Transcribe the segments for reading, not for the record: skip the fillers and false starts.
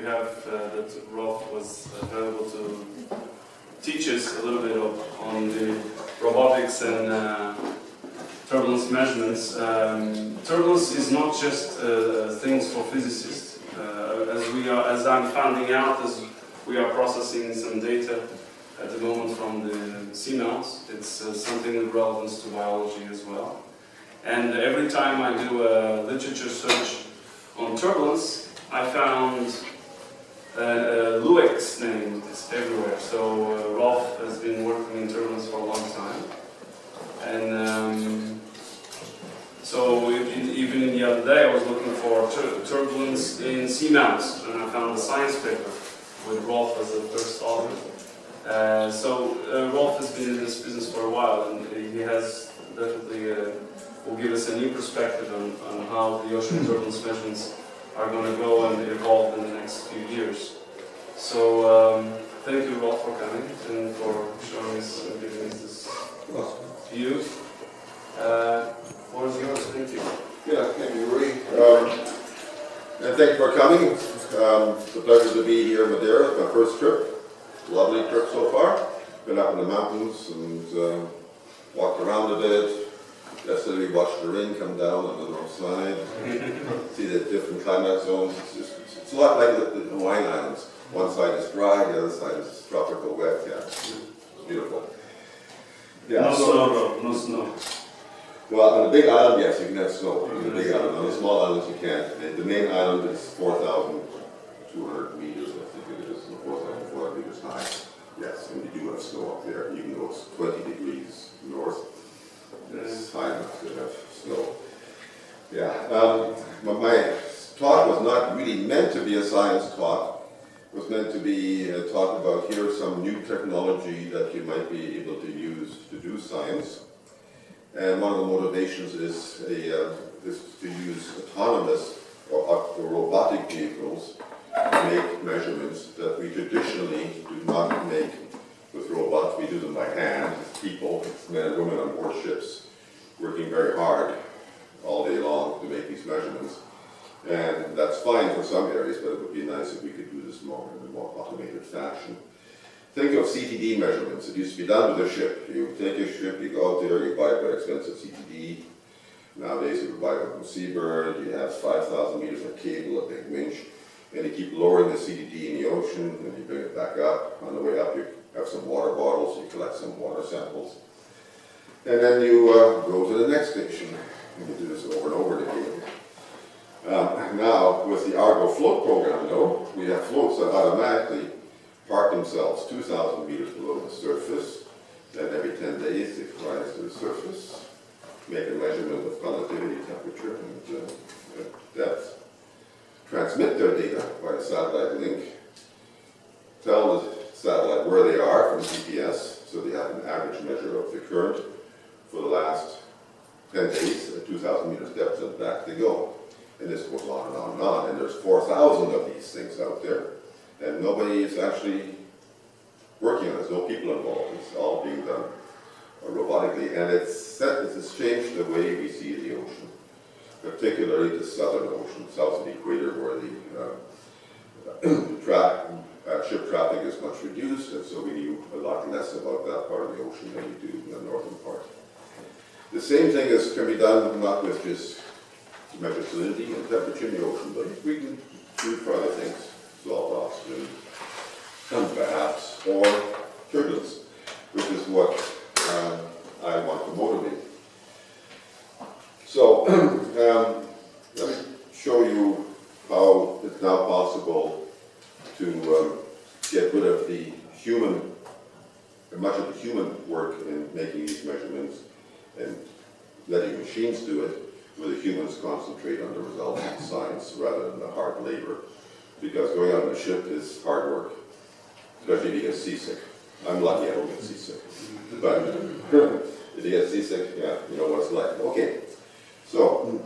we have that Rolf was available to teach us a little bit on the robotics and turbulence measurements. Turbulence is not just things for physicists. As I'm finding out, as we are processing some data at the moment from the seamounts, it's something with relevance to biology as well. And every time I do a literature search on turbulence, I found Lueck's name is everywhere. So Rolf has been working in turbulence for a long time. And so even the other day I was looking for turbulence in seamounts, and I found a science paper with Rolf as the first author. So Rolf has been in this business for a while, and he has definitely will give us a new perspective on how the ocean turbulence measurements are going to go and evolve in the next few years. So thank you, Rolf, for coming and for showing us and giving us this view. What is yours? Thank you. Yeah, thank you, Rui. And thank you for coming. It's a pleasure to be here in Madeira. It's my first trip. Lovely trip so far. Been up in the mountains and walked around a bit. Yesterday we watched the rain come down on the north side. See the different climate zones. It's a lot like the Hawaiian Islands. One side is dry, the other side is tropical wet. Yeah, it's beautiful. Yeah, no snow, no snow. Well, on the big island, yes, you can have snow. On the big island. On the small islands, you can't. The main island is 4,200 meters, I think it is, 4,400 meters high. Yes, and you do have snow up there, even though it's 20 degrees north. It's high enough to have snow. Yeah. But my talk was not really meant to be a science talk. It was meant to be a talk about here's some new technology that you might be able to use to do science. And one of the motivations is to use autonomous or robotic vehicles to make measurements that we traditionally do not make with robots. We do them by hand, people, men and women on board ships, working very hard all day long to make these measurements. And that's fine for some areas, but it would be nice if we could do this more in a more automated fashion. Think of CTD measurements. It used to be done with a ship. You take a ship, you go out there, you buy a very expensive CTD. Nowadays you buy one from Seabird, you have 5,000 meters of cable, a big winch, and you keep lowering the CTD in the ocean, and you bring it back up. On the way up you have some water bottles, you collect some water samples. And then you go to the next station, and you do this over and over again. Now, with the Argo float program, though, we have floats that automatically park themselves 2,000 meters below the surface. Then every 10 days they rise to the surface, make a measurement of conductivity, temperature, and depth. Transmit their data by a satellite link. Tell the satellite where they are from GPS, so they have an average measure of the current for the last 10 days at 2,000 meters depth, and back they go. And this goes on and on and on. And there's 4,000 of these things out there. And nobody is actually working on it. There's no people involved. It's all being done robotically. And it's changed the way we see the ocean, particularly the southern ocean, south of the equator, where the ship traffic is much reduced, and so we knew a lot less about that part of the ocean than we do in the northern part. The same thing can be done not with just measure salinity and temperature in the ocean, but we can do for other things, salt oxygen, perhaps, or turbulence, which is what I want to motivate. So, let me show you how it's now possible to get rid of the much of the human work in making these measurements and letting machines do it, where the humans concentrate on the results of science rather than the hard labor. Because going out on a ship is hard work, especially if you get seasick. I'm lucky I don't get seasick. But if you get seasick, yeah, you know what it's like. Okay, so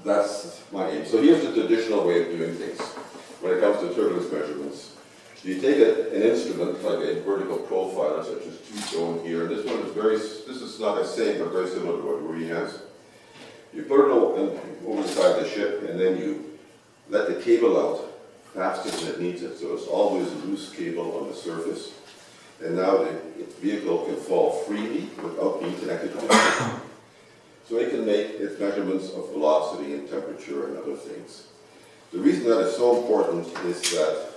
that's my aim. So here's the traditional way of doing things when it comes to turbulence measurements. You take an instrument like a vertical profiler, such as two-tone here. This one is this is not the same, but very similar to what Rui has. You put it over inside the ship, and then you let the cable out faster than it needs it. So it's always a loose cable on the surface. And now the vehicle can fall freely without being connected to the ship. So it can make its measurements of velocity and temperature and other things. The reason that is so important is that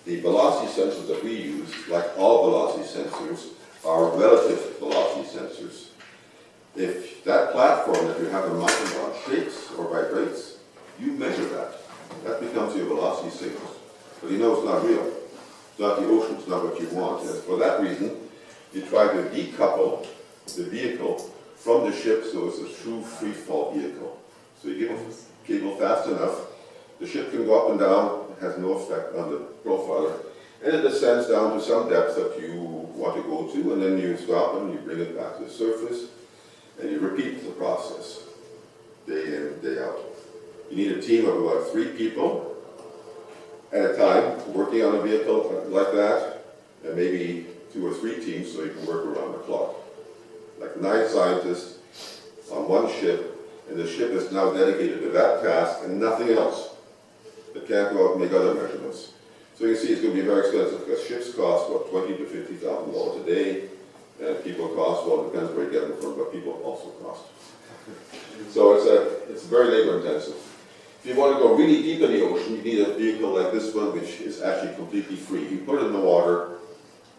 the velocity sensors that we use, like all velocity sensors, are relative velocity sensors. If that platform that you have a mountain on shakes or vibrates, you measure that. That becomes your velocity signal. But you know it's not real. It's not the ocean, it's not what you want. And for that reason, you try to decouple the vehicle from the ship so it's a true free fall vehicle. So you give a cable fast enough, the ship can go up and down, it has no effect on the profiler, and it descends down to some depth that you want to go to, and then you stop and you bring it back to the surface, and you repeat the process, day in, day out. You need a team of about 3 people at a time working on a vehicle like that, and maybe 2 or 3 teams so you can work around the clock. Like 9 scientists on one ship, and the ship is now dedicated to that task and nothing else. It can't go out and make other measurements. So you can see it's going to be very expensive because ships cost about $20,000 to $50,000 a day, and people cost, well, it depends where you get them from, but people also cost. So it's very labor intensive. If you want to go really deep in the ocean, you need a vehicle like this one, which is actually completely free. You put it in the water,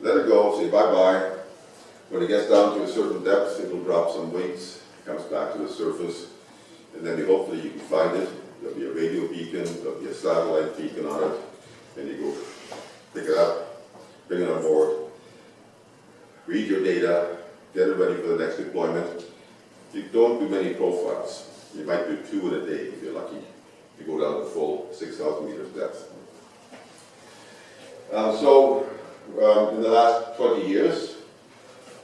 let it go, say bye-bye. When it gets down to a certain depth, it will drop some weights, comes back to the surface, and then hopefully you can find it. There'll be a radio beacon, there'll be a satellite beacon on it, and you go pick it up, bring it on board, read your data, get it ready for the next deployment. You don't do many profiles. You might do 2 in a day if you're lucky. You go down to full 6,000 meters depth. In the last 20 years,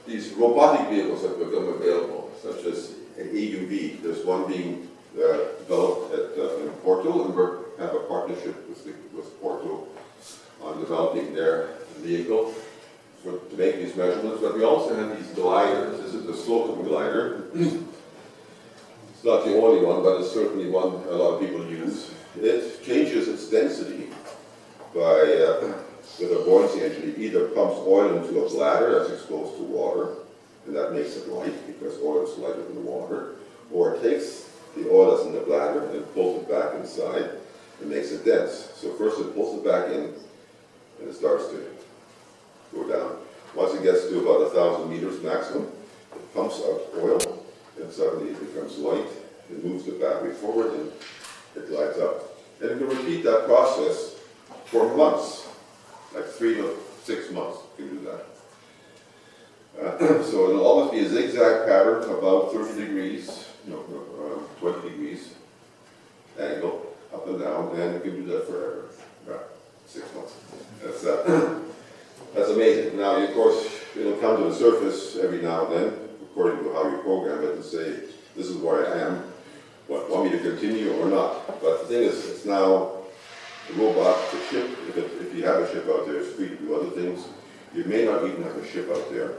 these robotic vehicles have become available, such as an AUV. There's one being developed in Porto, and we have a partnership with Porto on developing their vehicle to make these measurements. But we also have these gliders. This is the Slocum glider. It's not the only one, but it's certainly one a lot of people use. It changes its density by with a buoyancy engine. It either pumps oil into a bladder that's exposed to water, and that makes it light because oil is lighter than the water, or it takes the oil that's in the bladder and pulls it back inside and makes it dense. So first it pulls it back in, and it starts to go down. Once it gets to about 1,000 meters maximum, it pumps out oil, and suddenly it becomes light. It moves the battery forward, and it glides up. And you can repeat that process for months, like 3 to 6 months. You can do that. So it'll always be a zigzag pattern, about 30 degrees, 20 degrees angle, up and down, and you can do that forever, about 6 months. That's amazing. Now, of course, it'll come to the surface every now and then, according to how you program it, and say, this is where I am, want me to continue or not. But the thing is, it's now the robot, the ship, if you have a ship out there, it's free to do other things. You may not even have a ship out there.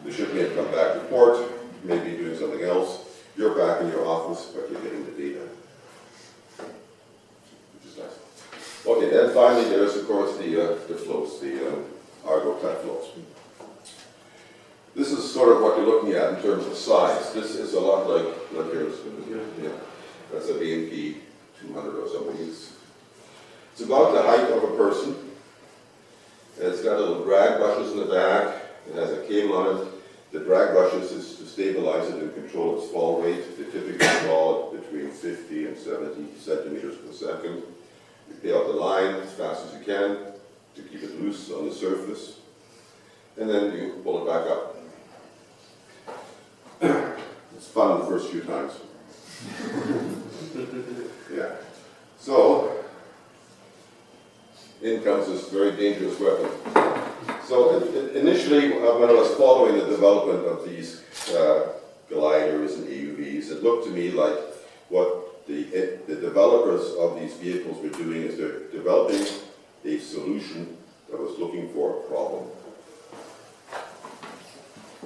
The ship may have come back to port, maybe doing something else. You're back in your office, but you're getting the data, which is nice. Okay, then finally there's, of course, the floats, the Argo type floats. This is sort of what you're looking at in terms of size. This is a lot like here's, that's a BNP 200 or something. It's about the height of a person. And it's got little drag brushes in the back. It has a cable on it. The drag brushes is to stabilize it and control its fall rate. They typically fall between 50 and 70 centimeters per second. You pay out the line as fast as you can to keep it loose on the surface. And then you pull it back up. It's fun the first few times. Yeah. So, in comes this very dangerous weapon. So initially, when I was following the development of these gliders and AUVs, it looked to me like what the developers of these vehicles were doing is they're developing a solution that was looking for a problem.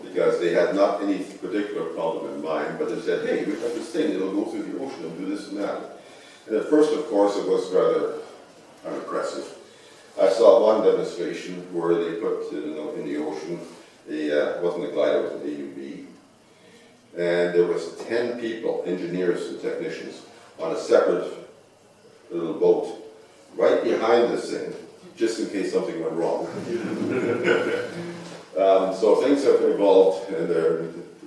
Because they had not any particular problem in mind, but they said, hey, we've got this thing, it'll go through the ocean and do this and that. And at first, of course, it was rather unimpressive. I saw one demonstration where they put in the ocean it wasn't a glider, it was an AUV. And there was 10 people, engineers and technicians, on a separate little boat right behind this thing, just in case something went wrong. So things have evolved, and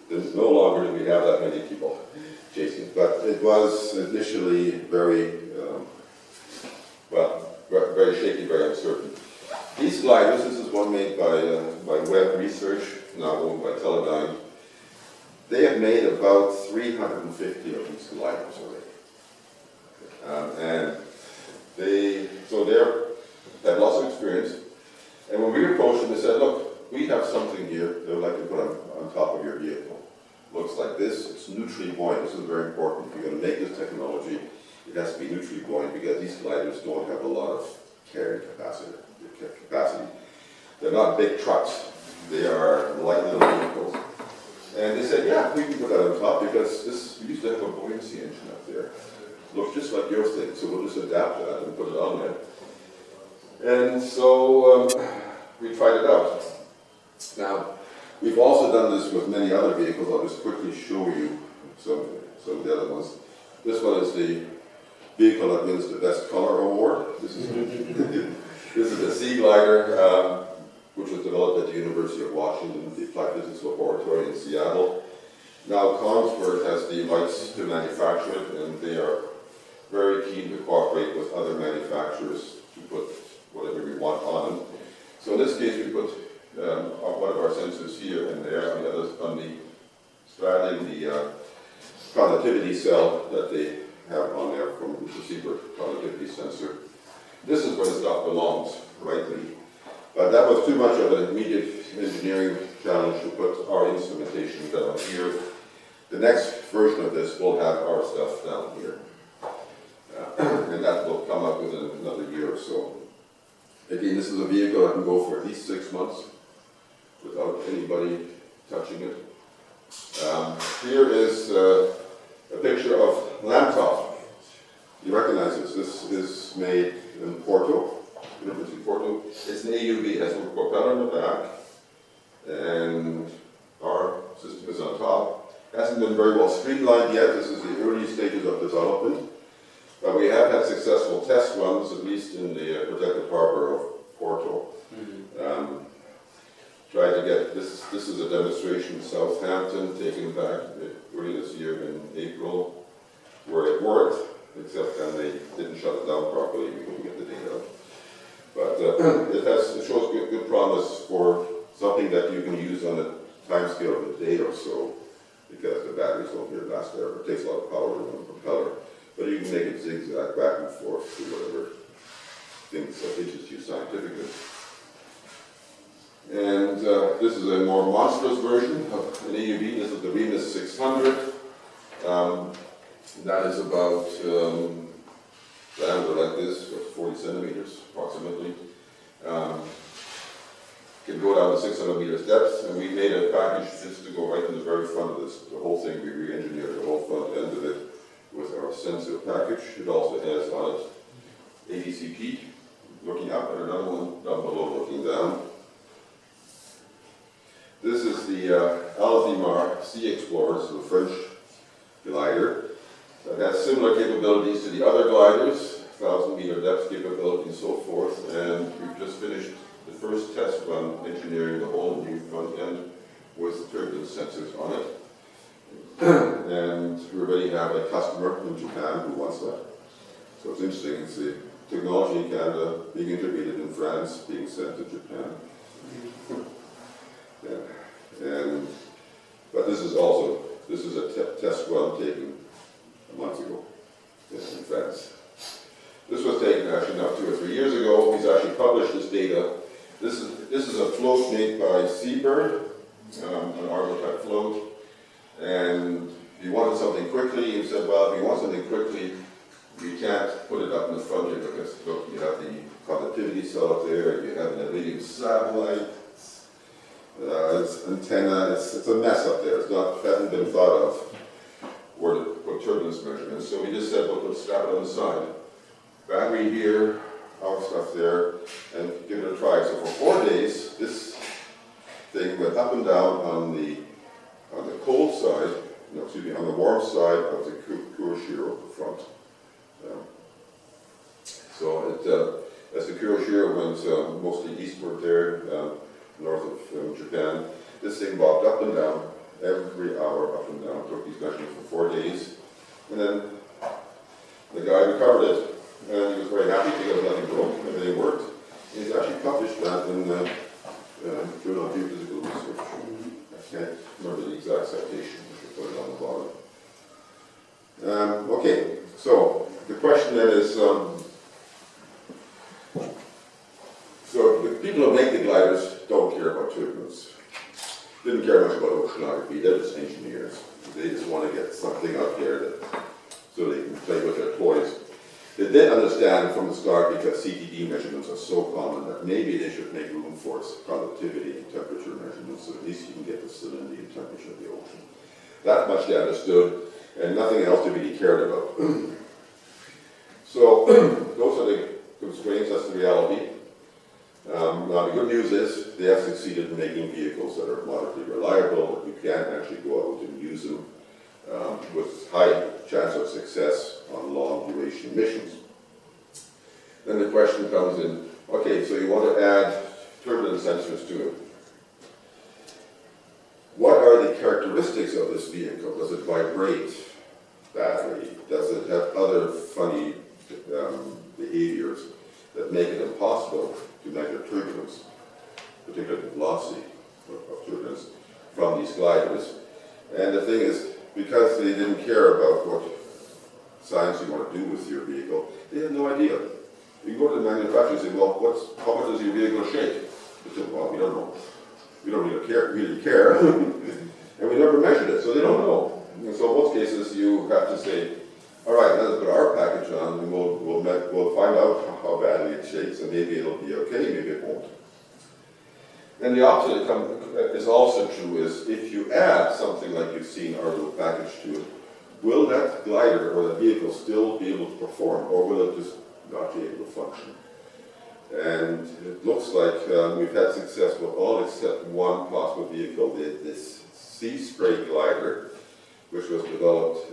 there's no longer do we have that many people chasing. But it was initially very, very shaky, very uncertain. These gliders, this is one made by Web Research, now owned by Teledyne. They have made about 350 of these gliders already. And they have lots of experience. And when we approached them, they said, look, we have something here that we'd like to put on top of your vehicle. Looks like this, it's neutrally buoyant. This is very important. If you're going to make this technology, it has to be neutrally buoyant because these gliders don't have a lot of carrying capacity. They're not big trucks. They are light little vehicles. And they said, yeah, we can put that on top because we used to have a buoyancy engine up there. Looks just like your thing, so we'll just adapt that and put it on there. And so we tried it out. Now, we've also done this with many other vehicles. I'll just quickly show you some of the other ones. This one is the vehicle that wins the Best Color Award. This is a sea glider, which was developed at the University of Washington, the Applied Physics Laboratory in Seattle. Now, Kongsberg has the rights to manufacture it, and they are very keen to cooperate with other manufacturers to put whatever we want on them. So in this case, we put one of our sensors here and there, on the other, straddling the conductivity cell that they have on there from the receiver conductivity sensor. This is where the stuff belongs, rightly. But that was too much of an immediate engineering challenge to put our instrumentation down here. The next version of this will have our stuff down here. And that will come up within another year or so. Again, this is a vehicle that can go for at least 6 months without anybody touching it. Here is a picture of Laptop. You recognize this. This is made in Porto, University of Porto. It's an AUV, it has a propeller in the back, and our system is on top. It hasn't been very well streamlined yet. This is the early stages of development. But we have had successful test runs, at least in the protected harbor of Porto. Tried to get, this is a demonstration in Southampton, taken back early this year in April, where it worked, except then they didn't shut it down properly, we couldn't get the data. But it shows good promise for something that you can use on a time scale of a day or so, because the batteries don't here last forever. It takes a lot of power to run a propeller. But you can make it zigzag back and forth to whatever things that interest you scientifically. And this is a more monstrous version of an AUV. This is the Remus 600. That is about diameter like this, 40 centimeters approximately. Can go down to 600 meters depth, and we made a package just to go right in the very front of this. The whole thing, we re-engineered the whole front end of it with our sensor package. It also has on it ADCP, looking up, and another one down below looking down. This is the Alzheimer Sea Explorer, the French glider. It has similar capabilities to the other gliders, 1,000-meter depth capability and so forth, and we've just finished the first test run engineering the whole new front end with turbulence sensors on it. And we already have a customer in Japan who wants that. So it's interesting, it's the technology in Canada being integrated in France, being sent to Japan. But this is a test run taken a month ago in France. This was taken actually now 2 or 3 years ago. He's actually published this data. This is a float made by Seabird, an Argo-type float. And he wanted something quickly. He said, well, if you want something quickly, you can't put it up in the front here because look, you have the conductivity cell up there, you have an iridium satellite, it's antenna, it's a mess up there. It hasn't been thought of where to put turbulence measurements. So we just said, well, let's strap it on the side. Battery here, our stuff there and give it a try. So for 4 days, this thing went up and down on the cold side, no, excuse me, on the warm side of the Kurashiro at the front. So as the Kurashiro went mostly eastward there, north of Japan, this thing bobbed up and down every hour, up and down. Took these measurements for 4 days, and then the guy recovered it, and he was very happy because nothing broke, everything worked. And he's actually published that in the Journal of Geophysical Research. I can't remember the exact citation, I should put it on the bottom. Okay, so the question then is, so the people who make the gliders don't care about turbulence. Didn't care much about oceanography, they're just engineers. They just want to get something out there that, so they can play with their toys. They did understand from the start, because CTD measurements are so common, that maybe they should make room for conductivity and temperature measurements, so at least you can get the salinity and temperature of the ocean. That much they understood, and nothing else to be cared about. So, those are the constraints, that's the reality. Now the good news is, they have succeeded in making vehicles that are moderately reliable, that you can actually go out and use them with high chance of success on long duration missions. Then the question comes in, okay, so you want to add turbulence sensors to it. What are the characteristics of this vehicle? Does it vibrate badly? Does it have other funny behaviors that make it impossible to measure turbulence, particularly the velocity of turbulence from these gliders? And the thing is, because they didn't care about what science you want to do with your vehicle, they had no idea. You go to the manufacturer and say, well, how much does your vehicle shake? They say, well, we don't know. We don't really care. And we never measured it, so they don't know. And so in most cases, you have to say, all right, let's put our package on, and we'll find out how badly it shakes, and maybe it'll be okay, maybe it won't. And the opposite is also true, is if you add something like you've seen our little package to it, will that glider or that vehicle still be able to perform, or will it just not be able to function? And it looks like we've had success with all except one possible vehicle, this sea spray glider, which was developed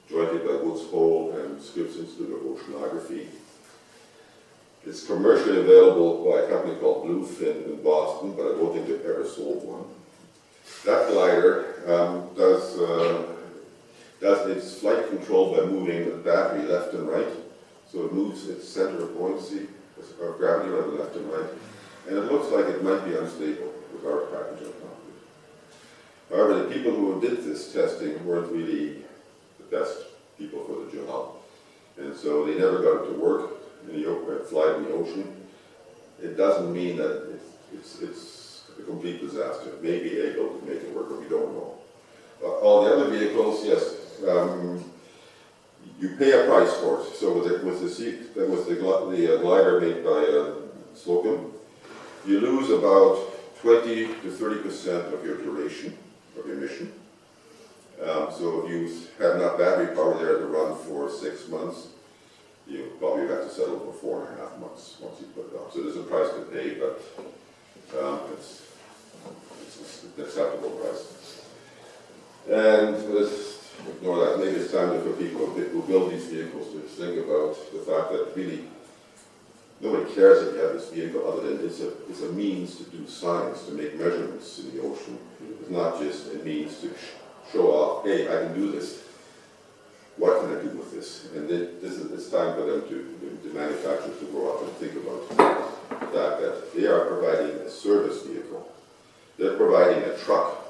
jointly by Woods Hole and Scripps Institute of Oceanography. It's commercially available by a company called Bluefin in Boston, but I don't think they've ever sold one. That glider does its flight control by moving the battery left and right. So it moves its center of buoyancy, of gravity rather left and right. And it looks like it might be unstable with our package on top of it. However, the people who did this testing weren't really the best people for the job. And so they never got it to work in the fly in the ocean. It doesn't mean that it's a complete disaster. It may be able to make it work, but we don't know. All the other vehicles, yes, you pay a price for it. So with the glider made by Slocum, you lose about 20 to 30% of your duration of your mission. So if you have enough battery power there to run for 6 months, you probably have to settle for 4.5 months once you put it on. So there's a price to pay, but it's an acceptable price. And let's ignore that. Maybe it's time for people who build these vehicles to think about the fact that really nobody cares if you have this vehicle other than it's a means to do science, to make measurements in the ocean. It's not just a means to show off, hey, I can do this. What can I do with this? And it's time for them the manufacturers to grow up and think about the fact that they are providing a service vehicle. They're providing a truck,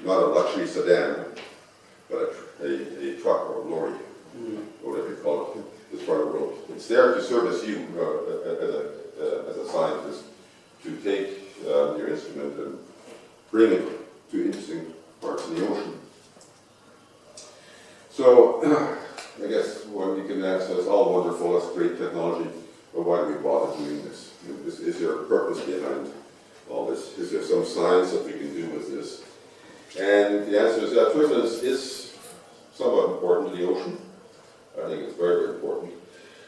not a luxury sedan, but a truck or a lorry, or whatever you call it, this part of the world. It's there to service you as a scientist, to take your instrument and bring it to interesting parts of the ocean. So, I guess one you can ask us, all wonderful, that's great technology, but why do we bother doing this? Is there a purpose behind all this? Is there some science that we can do with this? And the answer is that turbulence is somewhat important to the ocean. I think it's very, very important.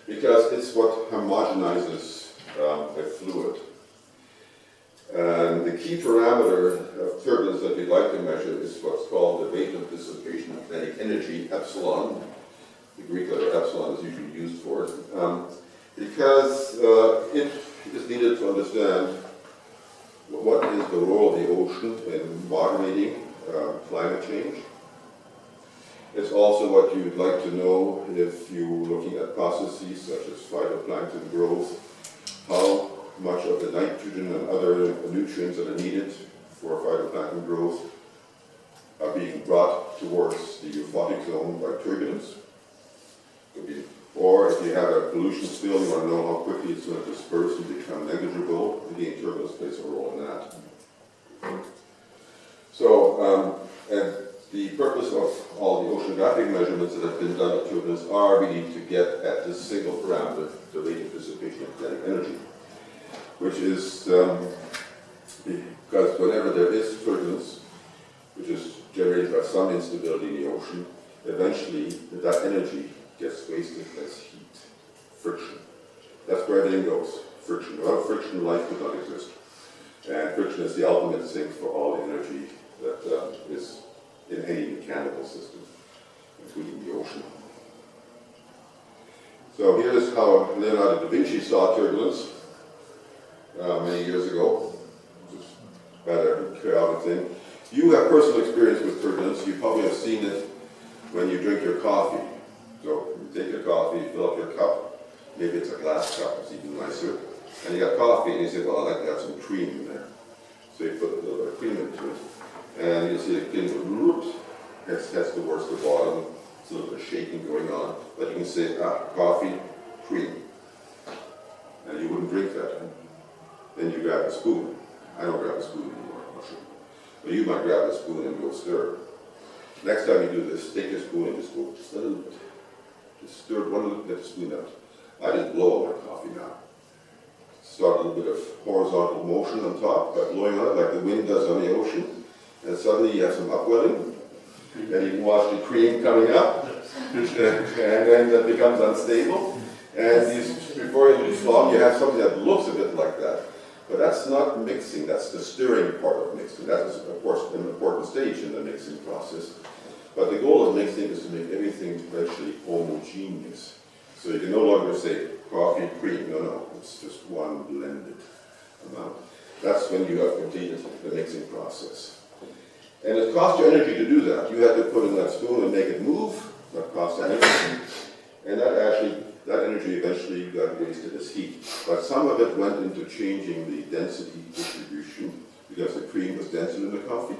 because it's what homogenizes a fluid. And the key parameter of turbulence that we'd like to measure is what's called the rate of dissipation of kinetic energy, epsilon. The Greek letter epsilon is usually used for it, because it is needed to understand what is the role of the ocean in moderating climate change. It's also what you'd like to know if you're looking at processes such as phytoplankton growth, how much of the nitrogen and other nutrients that are needed for phytoplankton growth are being brought towards the euphotic zone by turbulence. Or if you have a pollution spill, you want to know how quickly it's going to disperse and become negligible. Again, turbulence plays a role in that. So, and the purpose of all the oceanographic measurements that have been done of turbulence are really to get at this single parameter, the rate of dissipation of kinetic energy, which is because whenever there is turbulence, which is generated by some instability in the ocean, eventually that energy gets wasted as heat, friction. That's where everything goes, friction. Without friction, life could not exist. And friction is the ultimate sink for all the energy that is in any mechanical system, including the ocean. So here's how Leonardo da Vinci saw turbulence many years ago, which is rather a chaotic thing. You have personal experience with turbulence. You probably have seen it when you drink your coffee. So you take your coffee, you fill up your cup, maybe it's a glass cup, it's even nicer, and you got coffee and you say, well, I'd like to have some cream in there. So you put a little bit of cream into it, and you see the thing goes, that's towards the bottom, it's a little bit of shaking going on, but you can say, coffee, cream. And you wouldn't drink that. Then you grab a spoon. I don't grab a spoon anymore, but you might grab a spoon and go stir. Next time you do this, take your spoon and just go just a little bit. Just stir one little bit of spoon out. I just blow on my coffee now. Start a little bit of horizontal motion on top by blowing on it like the wind does on the ocean. And suddenly you have some upwelling. And you can watch the cream coming up. And then that becomes unstable. And before you lose long, you have something that looks a bit like that. But that's not mixing, that's the stirring part of mixing. That is, of course, an important stage in the mixing process. But the goal of mixing is to make everything eventually homogeneous. So you can no longer say coffee, cream, no, it's just one blended amount. That's when you have completed the mixing process. And it costs you energy to do that. You had to put in that spoon and make it move, that costs energy. And that energy eventually got wasted as heat. But some of it went into changing the density distribution because the cream was denser than the coffee.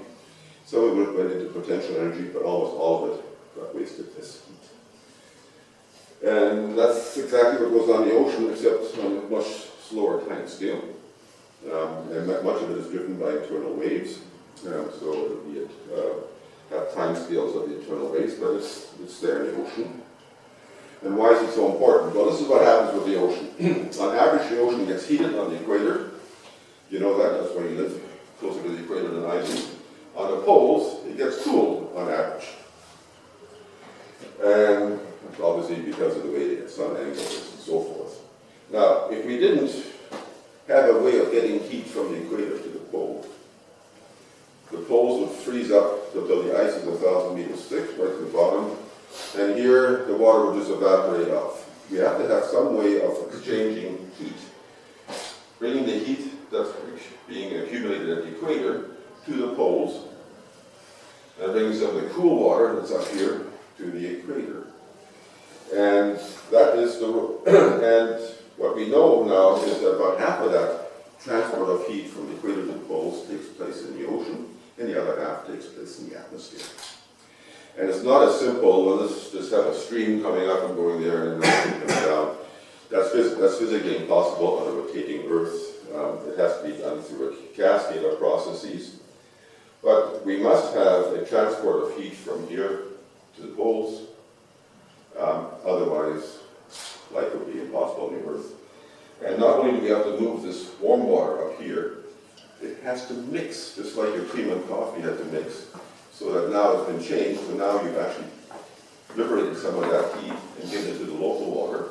Some of it went into potential energy, but almost all of it got wasted as heat. And that's exactly what goes on in the ocean, except on a much slower time scale. And much of it is driven by internal waves. So it have time scales of the internal waves, but it's there in the ocean. And why is it so important? Well, this is what happens with the ocean. On average, the ocean gets heated on the equator. You know that, that's where you live, closer to the equator than I do. On the poles, it gets cooled on average. And obviously because of the way the sun angles and so forth. Now, if we didn't have a way of getting heat from the equator to the poles would freeze up until the ice is 1,000 meters thick, right to the bottom. And here, the water will just evaporate off. We have to have some way of exchanging heat. Bringing the heat that's being accumulated at the equator to the poles, and bringing some of the cool water that's up here to the equator. And that is and what we know now is that about half of that transport of heat from the equator to the poles takes place in the ocean, and the other half takes place in the atmosphere. And it's not as simple, well, let's just have a stream coming up and going there and then coming down. That's physically impossible on a rotating Earth. It has to be done through a cascade of processes. But we must have a transport of heat from here to the poles. Otherwise, life would be impossible on the Earth. And not only do we have to move this warm water up here, it has to mix, just like your cream and coffee had to mix. So that now it's been changed, so now you've actually liberated some of that heat and given it to the local water.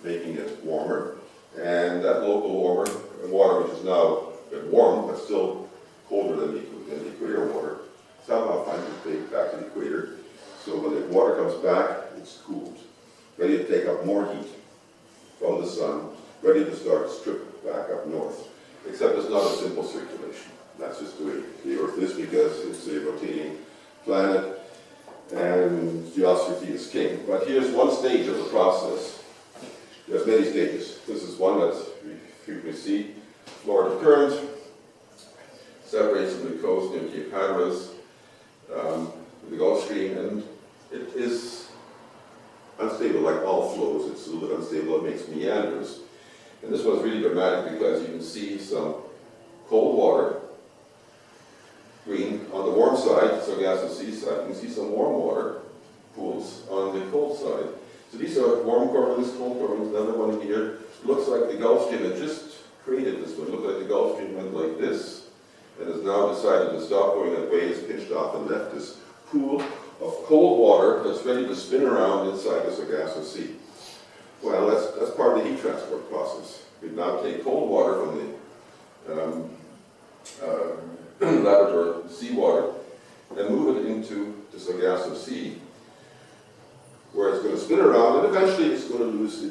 making it warmer. And that local water, which is now warm, but still colder than the equator water, somehow finds its way back to the equator. So when the water comes back, it's cooled, ready to take up more heat from the sun, ready to start its trip back up north. Except it's not a simple circulation. That's just the way the Earth is, because it's a rotating planet and geostrophy is king. But here's one stage of the process. There's many stages. This is one that we frequently see. Florida current separates from the coast near Cape Hatteras, the Gulf Stream, and it is unstable like all flows. It's a little bit unstable, it makes meanders. And this one's really dramatic because you can see some cold water, green, on the warm side, so gaseous sea side. You can see some warm water pools on the cold side. So these are warm turbulence, cold turbulence. Another one here looks like the Gulf Stream had just created this one. It looked like the Gulf Stream went like this, and has now decided to stop going that way. It's pinched off and left this pool of cold water that's ready to spin around inside this gaseous sea. Well, that's part of the heat transport process. We now take cold water from the Labrador seawater and move it into this gaseous sea, where it's going to spin around, and eventually it's going to lose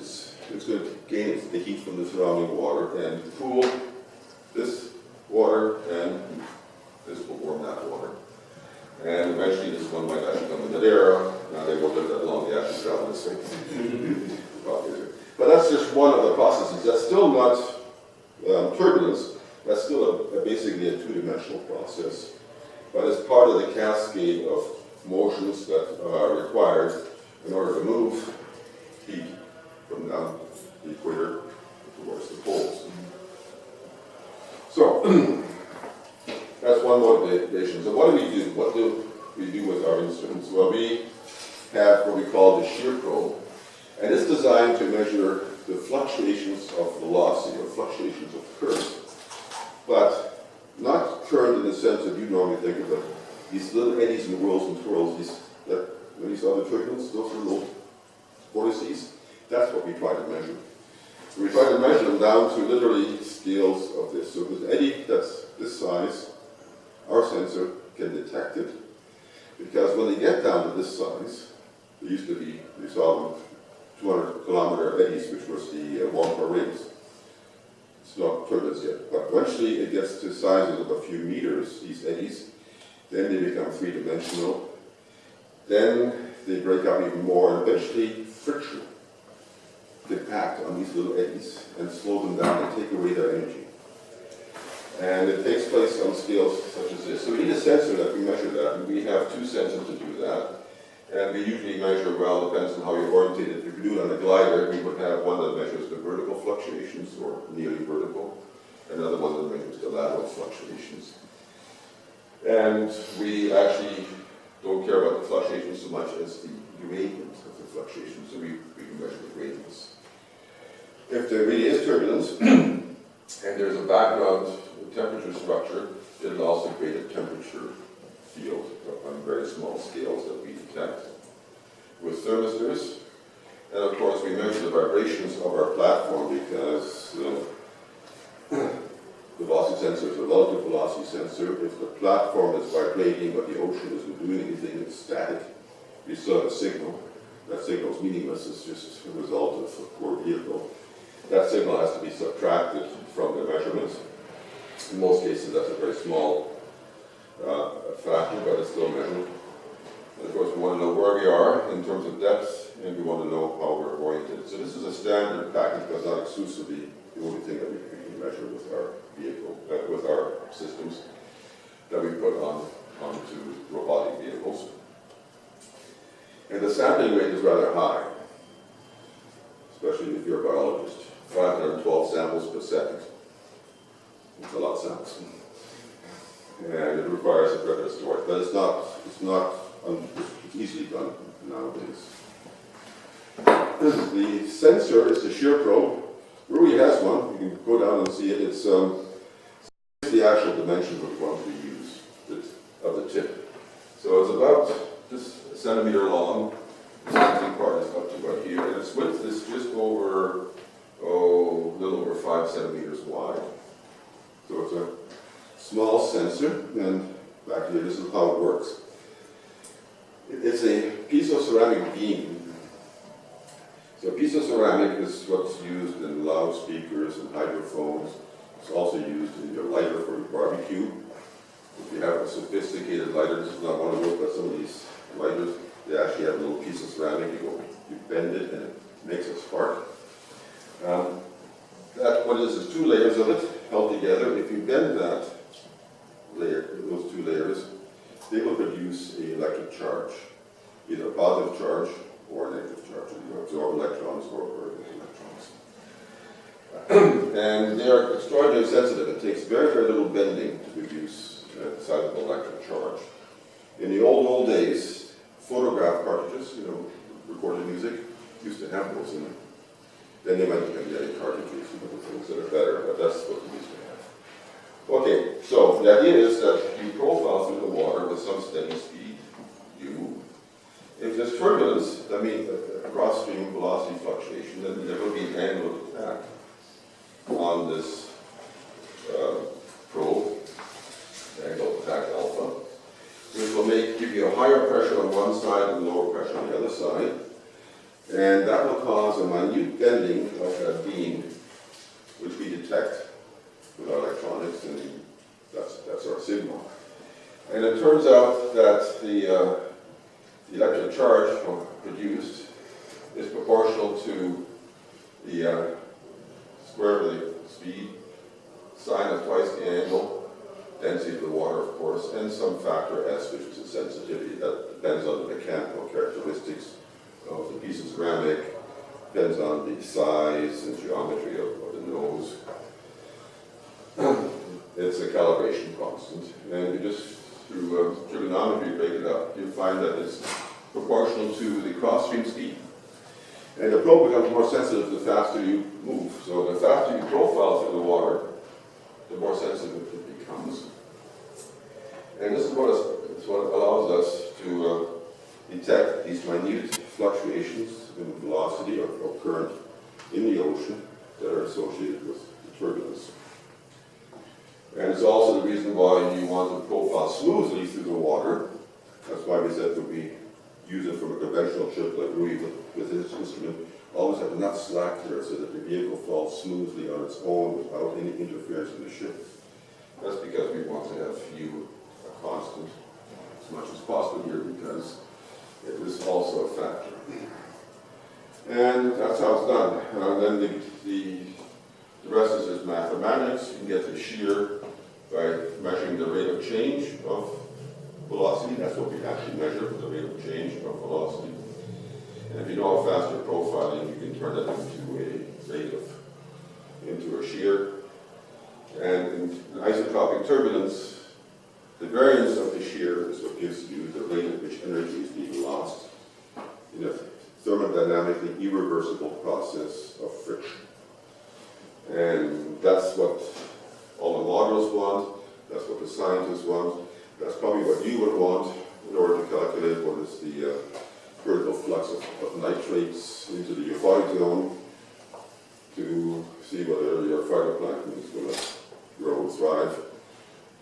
it's going to gain the heat from the surrounding water and cool this water, and this will warm that water. And eventually this one might actually come to Madeira. Now they won't live that long, they actually travel this way. But that's just one of the processes. That's still not turbulence. That's still basically a two-dimensional process. But it's part of the cascade of motions that are required in order to move heat from down the equator towards the poles. So, that's one motivation. So what do we do? What do we do with our instruments? Well, we have what we call the shear probe, and it's designed to measure the fluctuations of velocity or fluctuations of current, but not current in the sense that you normally think of it. These little eddies and whirls and twirls, when you saw the turbulence, those are little vortices. That's what we try to measure. So we try to measure them down to literally scales of this. So if there's an eddy that's this size, our sensor can detect it, because when they get down to this size, there used to be, we saw them 200-kilometer eddies, which was the Wampa rings. It's not turbulence yet, but eventually it gets to sizes of a few meters, these eddies. Then they become three-dimensional. Then they break up even more, and eventually friction can act on these little eddies and slow them down and take away their energy. And it takes place on scales such as this. So we need a sensor that we measure that, and we have two sensors to do that. And we usually measure, well, depends on how you're orientated. If we do it on a glider, we would have one that measures the vertical fluctuations, or nearly vertical, another one that measures the lateral fluctuations. And we actually don't care about the fluctuations so much as the gradient of the fluctuations, so we can measure the gradients. If there really is turbulence, and there's a background temperature structure, it'll also create a temperature field on very small scales that we detect with thermistors. And of course, we measure the vibrations of our platform, because the velocity sensor is a relative velocity sensor. If the platform is vibrating but the ocean isn't doing anything, it's static, we still have a signal. That signal is meaningless, it's just a result of a poor vehicle. That signal has to be subtracted from the measurements. In most cases, that's a very small factor, but it's still measured. And of course, we want to know where we are in terms of depth, and we want to know how we're oriented. So this is a standard package, but not exclusively the only thing that we can measure with our vehicle, with our systems that we put onto robotic vehicles. And the sampling rate is rather high, especially if you're a biologist. 512 samples per second. It's a lot of samples. And it requires a further storage, but it's easily done nowadays. The sensor is the shear probe. Ruby has one. You can go down and see it. It's the actual dimension of what we use of the tip. So it's about just a centimeter long. The sensing part is up to about here, and its width is just over, a little over 5 centimeters wide. So it's a small sensor, and back here, this is how it works. It's a piece of ceramic beam. So a piece of ceramic is what's used in loudspeakers and hydrophones. It's also used in your lighter for your barbecue. If you have a sophisticated lighter, this is not one of those, but some of these lighters, they actually have a little piece of ceramic. You bend it and it makes a spark. What is 2 layers of it held together. If you bend that layer, those 2 layers, they will produce an electric charge, either a positive charge or a negative charge. You absorb electrons or electrons. And they are extraordinarily sensitive. It takes very, very little bending to produce a sizable electric charge. In the old days, phonograph cartridges, recorded music, used to have those in them. Then they might become the cartridges, things that are better, but that's what we used to have. Okay, so the idea is that you profile through the water with some steady speed, you move. If there's turbulence, that means a cross-stream velocity fluctuation, then there will be an angle of attack on this probe, angle of attack alpha, which will give you a higher pressure on one side and lower pressure on the other side. And that will cause a minute bending of that beam, which we detect with our electronics, and that's our signal. And it turns out that the electric charge produced is proportional to the square of the speed, sine of twice the angle, density of the water, of course, and some factor S, which is the sensitivity. That depends on the mechanical characteristics of the piece of ceramic, depends on the size and geometry of the nose. It's a calibration constant, and you just, through trigonometry, break it up. You find that it's proportional to the cross-stream speed. And the probe becomes more sensitive the faster you move. So the faster you profile through the water, the more sensitive it becomes. And this is what allows us to detect these minute fluctuations in velocity or current in the ocean that are associated with the turbulence. And it's also the reason why you want to profile smoothly through the water. That's why we said that we use it from a conventional ship like Rui with his instrument. Always have enough slack there so that the vehicle falls smoothly on its own without any interference in the ship. That's because we want to have U a constant as much as possible here, because it is also a factor. And that's how it's done. And then the rest is just mathematics. You can get the shear by measuring the rate of change of velocity. That's what we actually measure, the rate of change of velocity. And if you know how fast you're profiling, you can turn that into a shear. And in isotropic turbulence, the variance of the shear is what gives you the rate at which energy is being lost in a thermodynamically irreversible process of friction. And that's what all the models want, that's what the scientists want, that's probably what you would want in order to calculate what is the critical flux of nitrates into the euphotic zone to see whether your phytoplankton is going to grow and thrive,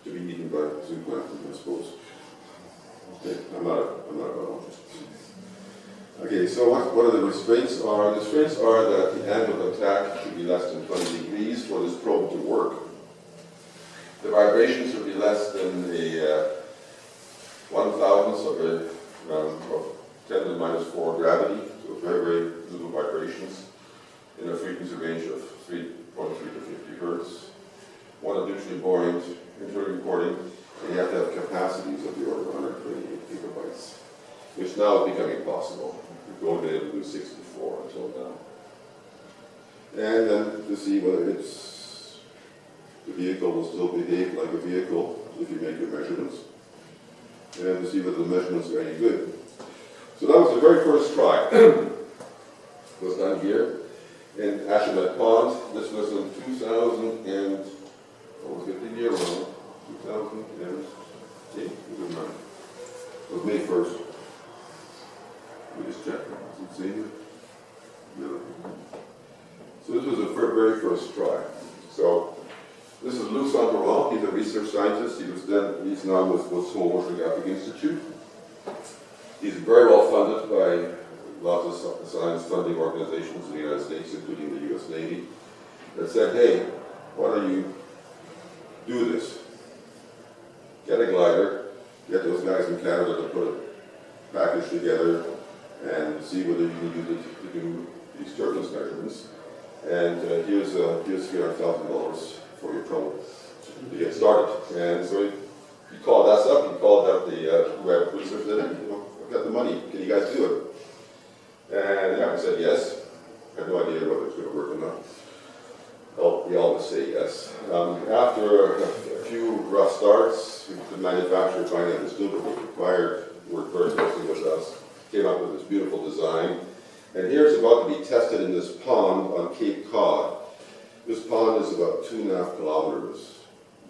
to be eaten by zooplankton, I suppose. Okay, I'm not a biologist. Okay, so what are the restraints are? The restraints are that the angle of attack should be less than 20 degrees for this probe to work. The vibration should be less than a 1,000th of 10 to the minus 4 gravity, so very, very little vibrations in a frequency range of 3.3 to 50 hertz. One additionally buoyant internal recording, and you have to have capacities of the order of 128 gigabytes, which now is becoming possible. We've only been able to do 64 until now. And then to see whether the vehicle will still behave like a vehicle if you make your measurements, and to see whether the measurements are any good. So that was the very first try. It was done here in Ashamet Pond. This was in 2000 and, what was it, the year wrong? 2008? It was May 1st. We just checked. Does it say here? So this was the very first try. So this is Lueck. He's a research scientist. He's now with Small Oceanographic Institute. He's very well funded by lots of science funding organizations in the United States, including the US Navy, that said, hey, why don't you do this? Get a glider, get those guys in Canada to put a package together and see whether you can use it to do these turbulence measurements. And here's $300,000 for your trouble to get started. And so he called us up, he called up the web research, said, hey, I've got the money, can you guys do it? And yeah, we said yes. I had no idea whether it was going to work or not. Well, we always say yes. After a few rough starts, the manufacturer finally understood what was required, worked very closely with us, came up with this beautiful design. And here it's about to be tested in this pond on Cape Cod. This pond is about 2.5 kilometers,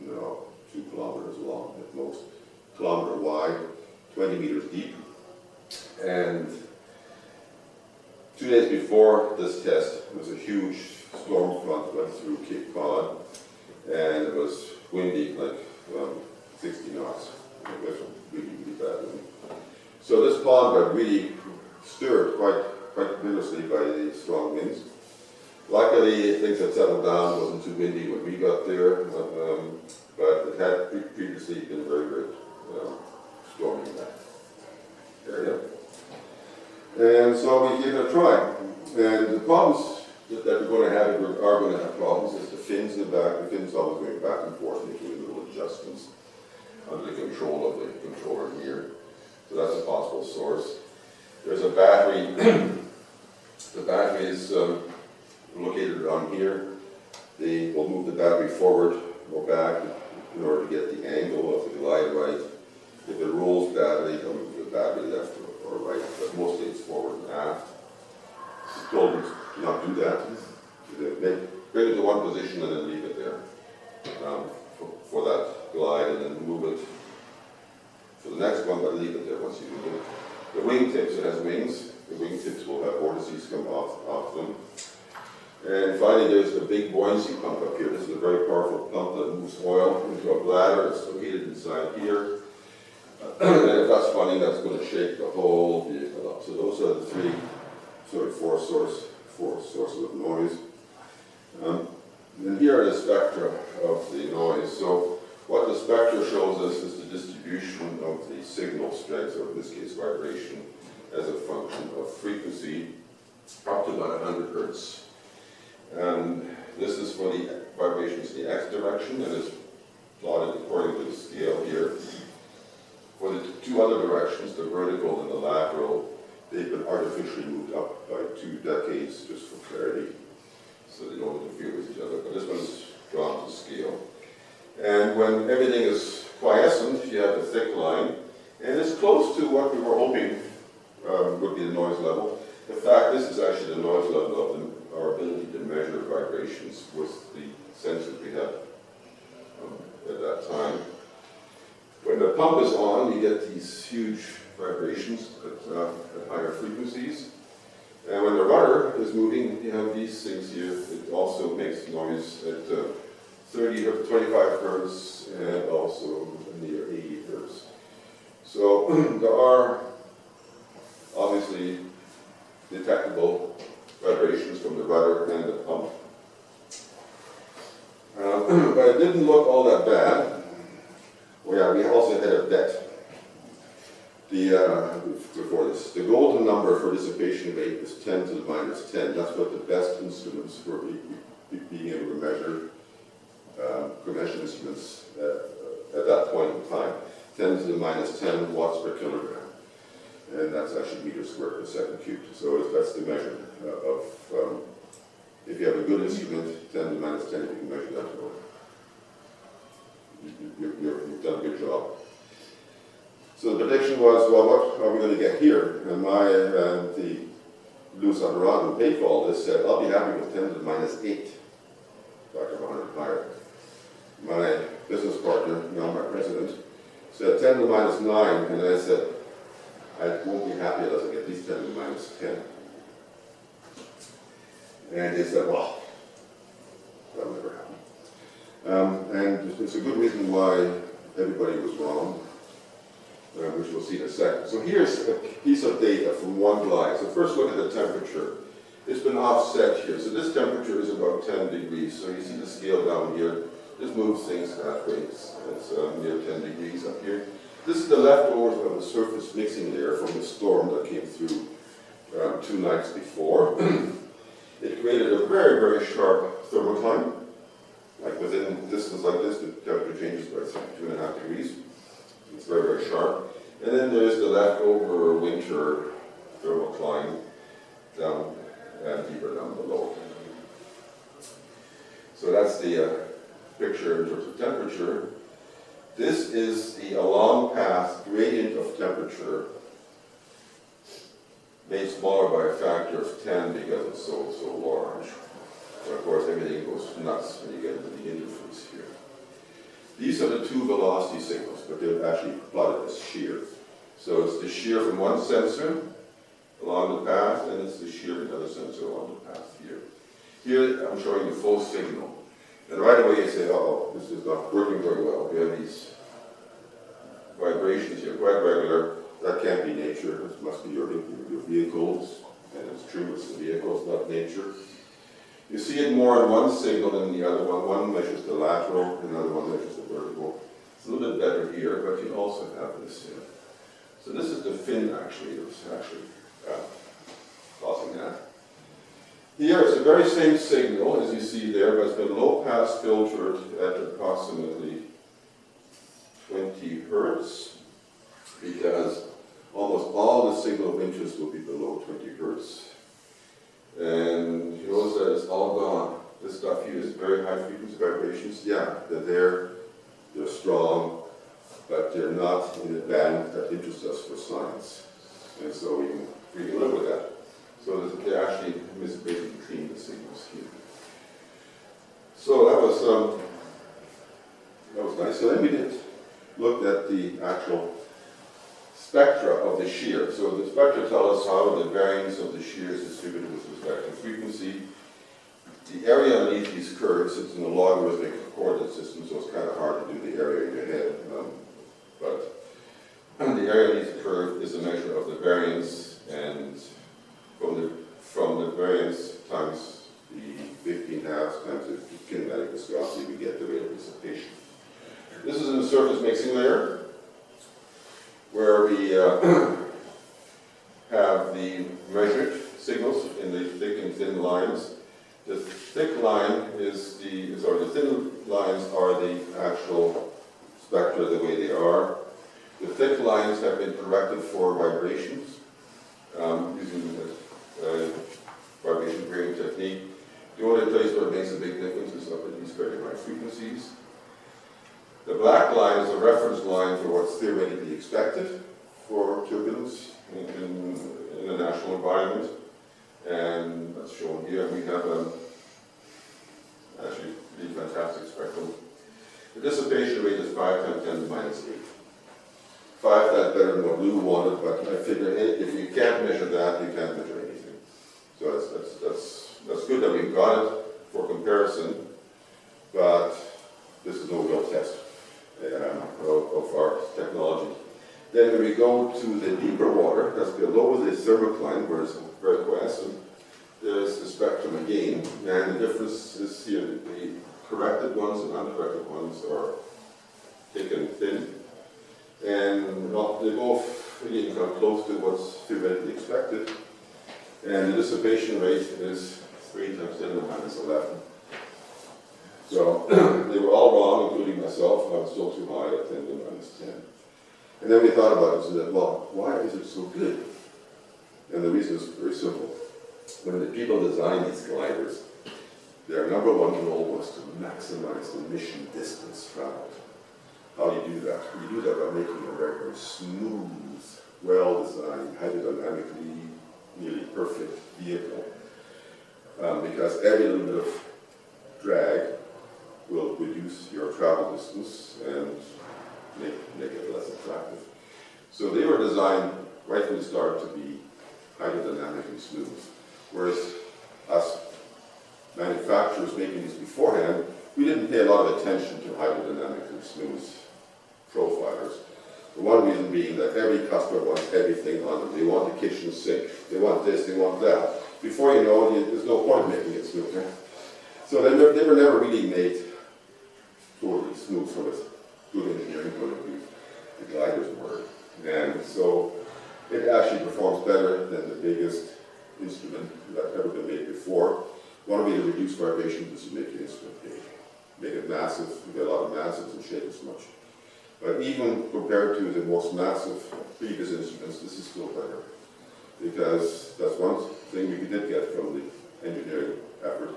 2 kilometers long at most, kilometer wide, 20 meters deep. And 2 days before this test, there was a huge storm front went through Cape Cod, and it was windy, like 60 knots. It was really, really bad wind. So this pond got really stirred quite vigorously by the strong winds. Luckily, things had settled down. It wasn't too windy when we got there, but it had previously been very, very stormy in that area. And so we gave it a try. And the problems that we're going to have, if we are going to have problems, is the fins in the back. The fins always going back and forth, making little adjustments under the control of the controller here. So that's a possible source. There's a battery. The battery is located on here. They will move the battery forward or back in order to get the angle of the glide right. If it rolls badly, they'll move the battery left or right, but mostly it's forward and aft. It's told them to not do that. Bring it to one position and then leave it there for that glide, and then move it for the next one, but leave it there once you move it. The wingtips, it has wings. The wingtips will have vortices come off them. And finally, there's the big buoyancy pump up here. This is a very powerful pump that moves oil into a bladder. It's located inside here. And if that's funny, that's going to shake the whole vehicle up. So those are the four sources of noise. And here are the spectra of the noise. So what the spectra shows us is the distribution of the signal strength, or in this case vibration, as a function of frequency up to about 100 hertz. And this is for the vibrations in the x direction, and is plotted according to the scale here. For the two other directions, the vertical and the lateral, they've been artificially moved up by 2 decades just for clarity, so they don't interfere with each other. But this one's drawn to scale. And when everything is quiescent, you have the thick line, and it's close to what we were hoping would be the noise level. In fact, this is actually the noise level of our ability to measure vibrations with the sensors we had at that time. When the pump is on, you get these huge vibrations at higher frequencies. And when the rudder is moving, you have these things here. It also makes noise at 30 or 25 hertz and also near 80 hertz. So there are obviously detectable vibrations from the rudder and the pump. But it didn't look all that bad. Well, yeah, we also had a bet before this. The golden number for dissipation rate is 10 to the minus 10. That's what the best instruments were being able to measure, conventional instruments at that point in time. 10 to the minus 10 watts per kilogram. And that's actually meters squared per second cubed. So that's the measure of, if you have a good instrument, 10 to the minus 10, you can measure that. You've done a good job. So the prediction was, well, what are we going to get here? And the Lueck who paid for all this said, I'll be happy with 10 to the minus 8, factor of 100 higher. My business partner, now my president, said 10 to the minus 9, and I said, I won't be happy unless I get at least 10 to the minus 10. And they said, well, that'll never happen. And it's a good reason why everybody was wrong, which we'll see in a second. So here's a piece of data from one glide. So first look at the temperature. It's been offset here. So this temperature is about 10 degrees. So you see the scale down here. This moves things halfway. It's near 10 degrees up here. This is the leftovers of the surface mixing layer from the storm that came through 2 nights before. It created a very, very sharp thermocline. Like within distance like this, the temperature changes by 2.5 degrees. It's very, very sharp. And then there's the leftover winter thermocline down and deeper down below. So that's the picture in terms of temperature. This is the along path gradient of temperature made smaller by a factor of 10 because it's so large. And of course, everything goes nuts when you get into the interface here. These are the two velocity signals, but they're actually plotted as shear. So it's the shear from one sensor along the path, and it's the shear from the other sensor along the path here. Here, I'm showing the full signal. And right away you say, oh, this is not working very well. We have these vibrations here, quite regular. That can't be nature. This must be your vehicles, and it's true, it's the vehicles, not nature. You see it more in one signal than the other one. One measures the lateral, another one measures the vertical. It's a little bit better here, but you also have this here. So this is the fin actually, that's actually causing that. Here it's the very same signal as you see there, but it's been low pass filtered at approximately 20 hertz, because almost all the signal of interest will be below 20 hertz. And you notice that it's all gone. This stuff here is very high frequency vibrations. Yeah, they're there, they're strong, but they're not in the band that interests us for science. And so we can live with that. So they're actually basically between the signals here. So that was nice. So then we looked at the actual spectra of the shear. So the spectra tell us how the variance of the shear is distributed with respect to frequency. The area underneath these curves, it's in a logarithmic coordinate system, so it's kind of hard to do the area in your head. But the area underneath the curve is a measure of the variance, and from the variance times the 15 halves times the kinematic viscosity, we get the rate of dissipation. This is in the surface mixing layer, where we have the measured signals in the thick and thin lines. The thick line is the thin lines are the actual spectra the way they are. The thick lines have been corrected for vibrations using the vibration grading technique. The only place where it makes a big difference is up at these very high frequencies. The black line is a reference line for what's theoretically expected for turbulence in a natural environment, and that's shown here. We have actually a really fantastic spectrum. The dissipation rate is 5 times 10 to the minus 8. 5 times better than what Lou wanted, but I figure if you can't measure that, you can't measure anything. So that's good that we've got it for comparison, but this is no real test of our technology. Then when we go to the deeper water, that's below the thermocline, where it's very quiescent, there's the spectrum again, and the difference is here. The corrected ones and uncorrected ones are thick and thin. And they both, again, come close to what's theoretically expected. And the dissipation rate is 3 times 10 to the minus 11. So they were all wrong, including myself. I was still too high at 10 to the minus 10. And then we thought about it and said, well, why is it so good? And the reason is very simple. When the people design these gliders, their number one goal was to maximize the mission distance traveled. How do you do that? You do that by making a very, very smooth, well-designed, hydrodynamically nearly perfect vehicle. Because every little bit of drag will reduce your travel distance and make it less attractive. So they were designed right from the start to be hydrodynamically smooth. Whereas us manufacturers making these beforehand, we didn't pay a lot of attention to hydrodynamic and smooth profilers. For one reason being that every customer wants everything on them. They want the kitchen sink, they want this, they want that. Before you know it, there's no point in making it smoother. So they were never really made totally smooth from a good engineering point of view. The gliders were. And so it actually performs better than the biggest instrument that's ever been made before. One way to reduce vibration is to make the instrument big. Make it massive, you get a lot of massives and shake as much. But even compared to the most massive previous instruments, this is still better. Because that's one thing we did get from the engineering effort.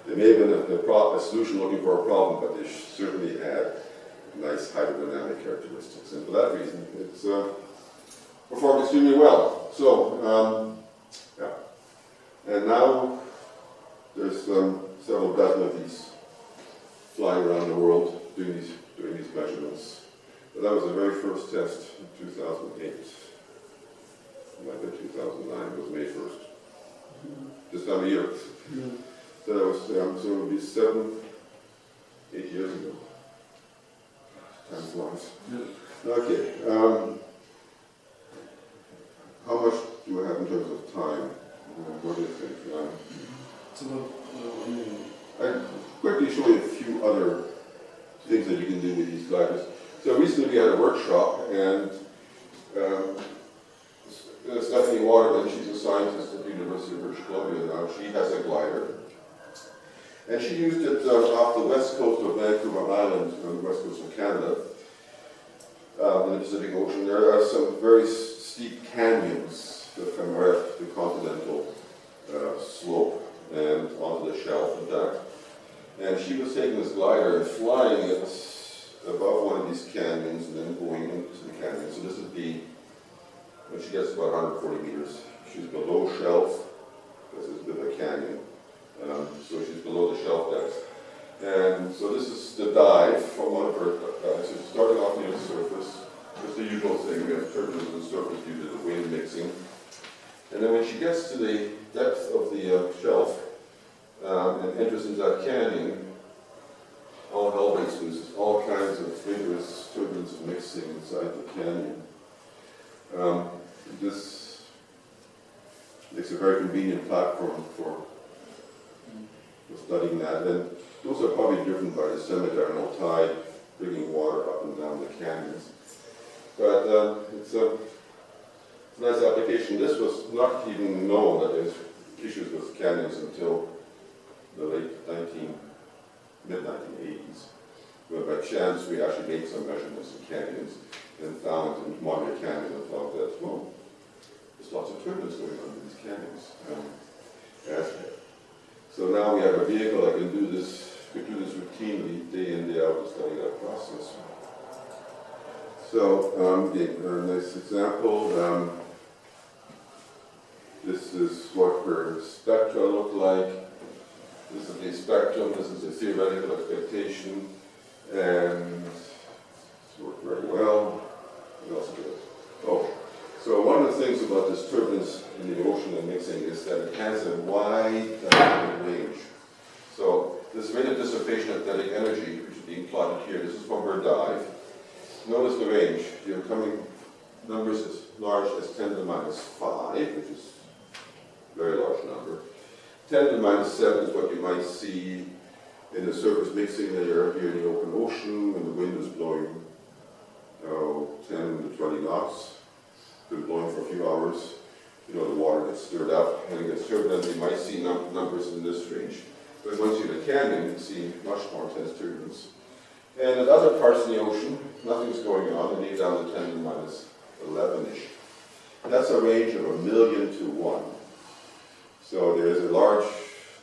There may have been a solution looking for a problem, but they certainly had nice hydrodynamic characteristics. And for that reason, it's performed extremely well. So, yeah. And now there's several dozen of these flying around the world doing these measurements. But that was the very first test in 2008. It might have been 2009, it was May 1st. This time of year. So that was, so it would be 8 years ago. Time flies. Okay. How much do we have in terms of time? What do you think? I'll quickly show you a few other things that you can do with these gliders. So recently we had a workshop, and Stephanie Waterman, she's a scientist at the University of British Columbia now. She has a glider. And she used it off the west coast of Vancouver Island, on the west coast of Canada, in the Pacific Ocean. There are some very steep canyons that come right up the continental slope and onto the shelf, in fact. And she was taking this glider and flying it above one of these canyons and then going into the canyon. So this would be, when she gets to about 140 meters, she's below shelf, because it's a bit of a canyon. So she's below the shelf depth. And so this is the dive from one of her dives. So she's starting off near the surface. Just the usual thing, we have turbulence on the surface due to the wind mixing. And then when she gets to the depth of the shelf and enters into that canyon, all hell breaks loose. All kinds of vigorous turbulence mixing inside the canyon. This makes a very convenient platform for studying that. And those are probably driven by the semi-diurnal tide, bringing water up and down the canyons. But it's a nice application. This was not even known that there's issues with canyons until the mid-1980s. But by chance, we actually made some measurements in canyons and found in Madeira Canyon and thought that, well, there's lots of turbulence going on in these canyons. So now we have a vehicle that can do this, routinely, day in, day out, to study that process. So, a nice example. This is what her spectra look like. This is the spectrum, this is the theoretical expectation, and it's worked very well. What else is it? Oh, so one of the things about this turbulence in the ocean and mixing is that it has a wide dynamic range. So this rate of dissipation of kinetic energy, which is being plotted here, this is from her dive. Notice the range. You're coming numbers as large as 10 to the minus 5, which is a very large number. 10 to the minus 7 is what you might see in the surface mixing layer here in the open ocean when the wind is blowing 10 to 20 knots. Been blowing for a few hours. You know, the water gets stirred up and it gets turbulent. You might see numbers in this range. But once you're in a canyon, you can see much more intense turbulence. And in other parts of the ocean, nothing's going on. They need down to 10 to the minus 11-ish. And that's a range of 1,000,000 to 1. So there is a large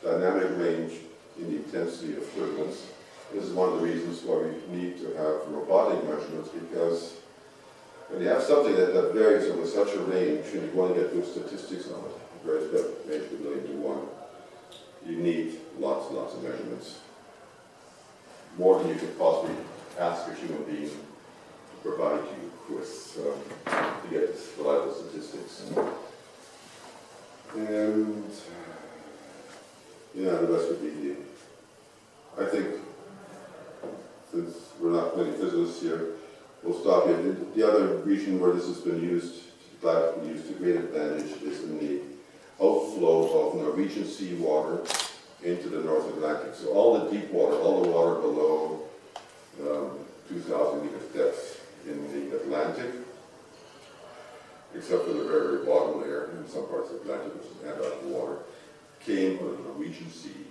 dynamic range in the intensity of turbulence. This is one of the reasons why we need to have robotic measurements, because when you have something that varies over such a range, and you want to get good statistics on it, it varies by range of 1,000,000 to 1, you need lots and lots of measurements. More than you could possibly ask a human being to provide you with to get reliable statistics. And yeah, the rest would be not many physicists here. We'll stop here. The other region where this has been used, to great advantage, is in the outflow of Norwegian seawater into the North Atlantic. So all the deep water, all the water below 2,000 meters depth in the Atlantic, except for the very, very bottom layer in some parts of the Atlantic, which is Antarctic water, came from the Norwegian Sea,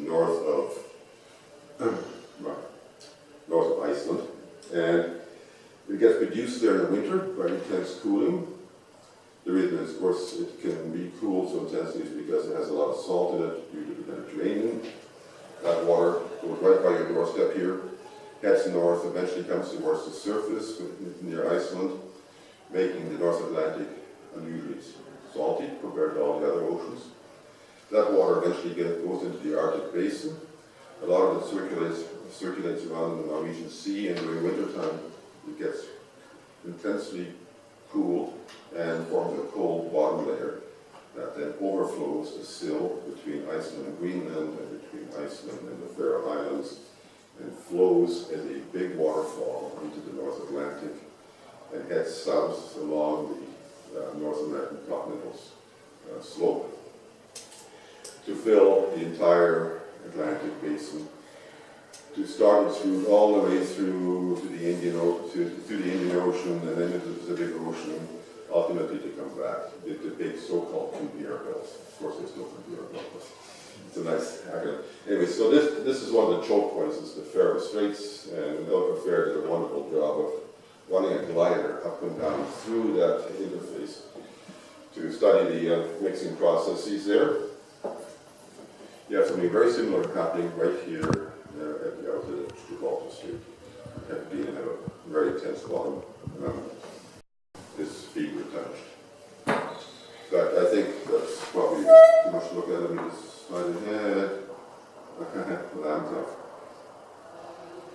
north of Iceland. And it gets reduced there in the winter by intense cooling. The reason is, of course, it can be cooled so intensely is because it has a lot of salt in it due to the Mediterranean. That water goes right by your doorstep here, heads north, eventually comes towards the surface near Iceland, making the North Atlantic unusually salty compared to all the other oceans. That water eventually goes into the Arctic basin. A lot of it circulates around the Norwegian Sea, and during wintertime it gets intensely cooled and forms a cold bottom layer that then overflows the sill between Iceland and Greenland and between Iceland and the Faroe Islands and flows as a big waterfall into the North Atlantic and heads south along the North American continental slope to fill the entire Atlantic basin, to start through all the way through to the Indian Ocean and then into the Pacific Ocean, ultimately to come back. The big so-called conveyor belt. Of course, there's no conveyor belt, but it's a nice acronym. Anyway, so this is one of the choke points. It's the Faroe Straits, and Elka Fair did a wonderful job of running a glider up and down through that interface to study the mixing processes there. You have something very similar happening right here at the outlet of Gibraltar Street. You have to be in a very intense bottom. This feet were touched. But I think that's probably too much to look at. Let me just slide ahead.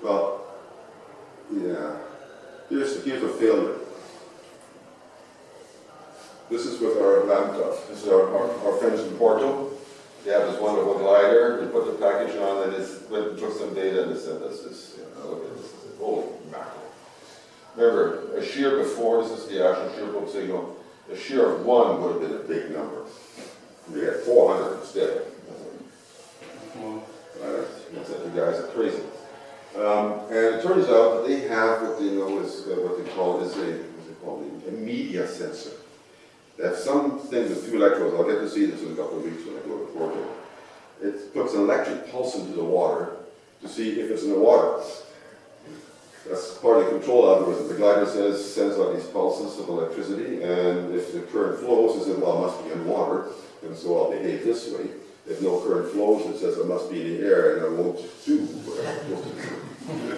Well, yeah. Here's a failure. This is with our laptop. This is our friends in Porto. They have this wonderful glider. We put the package on and it took some data and it sent us this. Look at this. Holy mackerel. Remember, a shear before, this is the actual shear book signal, a shear of 1 would have been a big number. We had 400 instead. That's it, you guys are crazy. And it turns out that they have what they know is what they call a media sensor. They have something with 2 electrodes. I'll get to see this in a couple of weeks when I go to Porto. It puts an electric pulse into the water to see if it's in the water. That's part of the control algorithm. The glider sends out these pulses of electricity, and if the current flows, it says, well, it must be in water, and so I'll behave this way. If no current flows, it says it must be in the air, and I won't do what I'm supposed to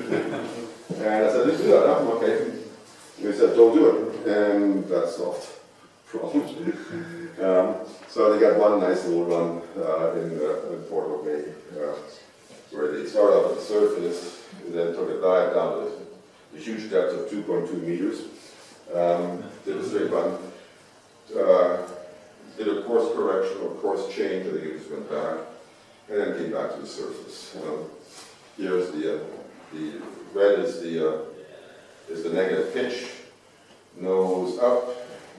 do. And I said, let's do that. Okay. And they said, don't do it. And that solved the problem. So they got one nice little run in Porto Bay, where they started off at the surface, and then took a dive down to the huge depth of 2.2 meters. Did a straight run. Did a course correction or course change, I think it just went back, and then came back to the surface. Here's the red is the negative pitch, nose up,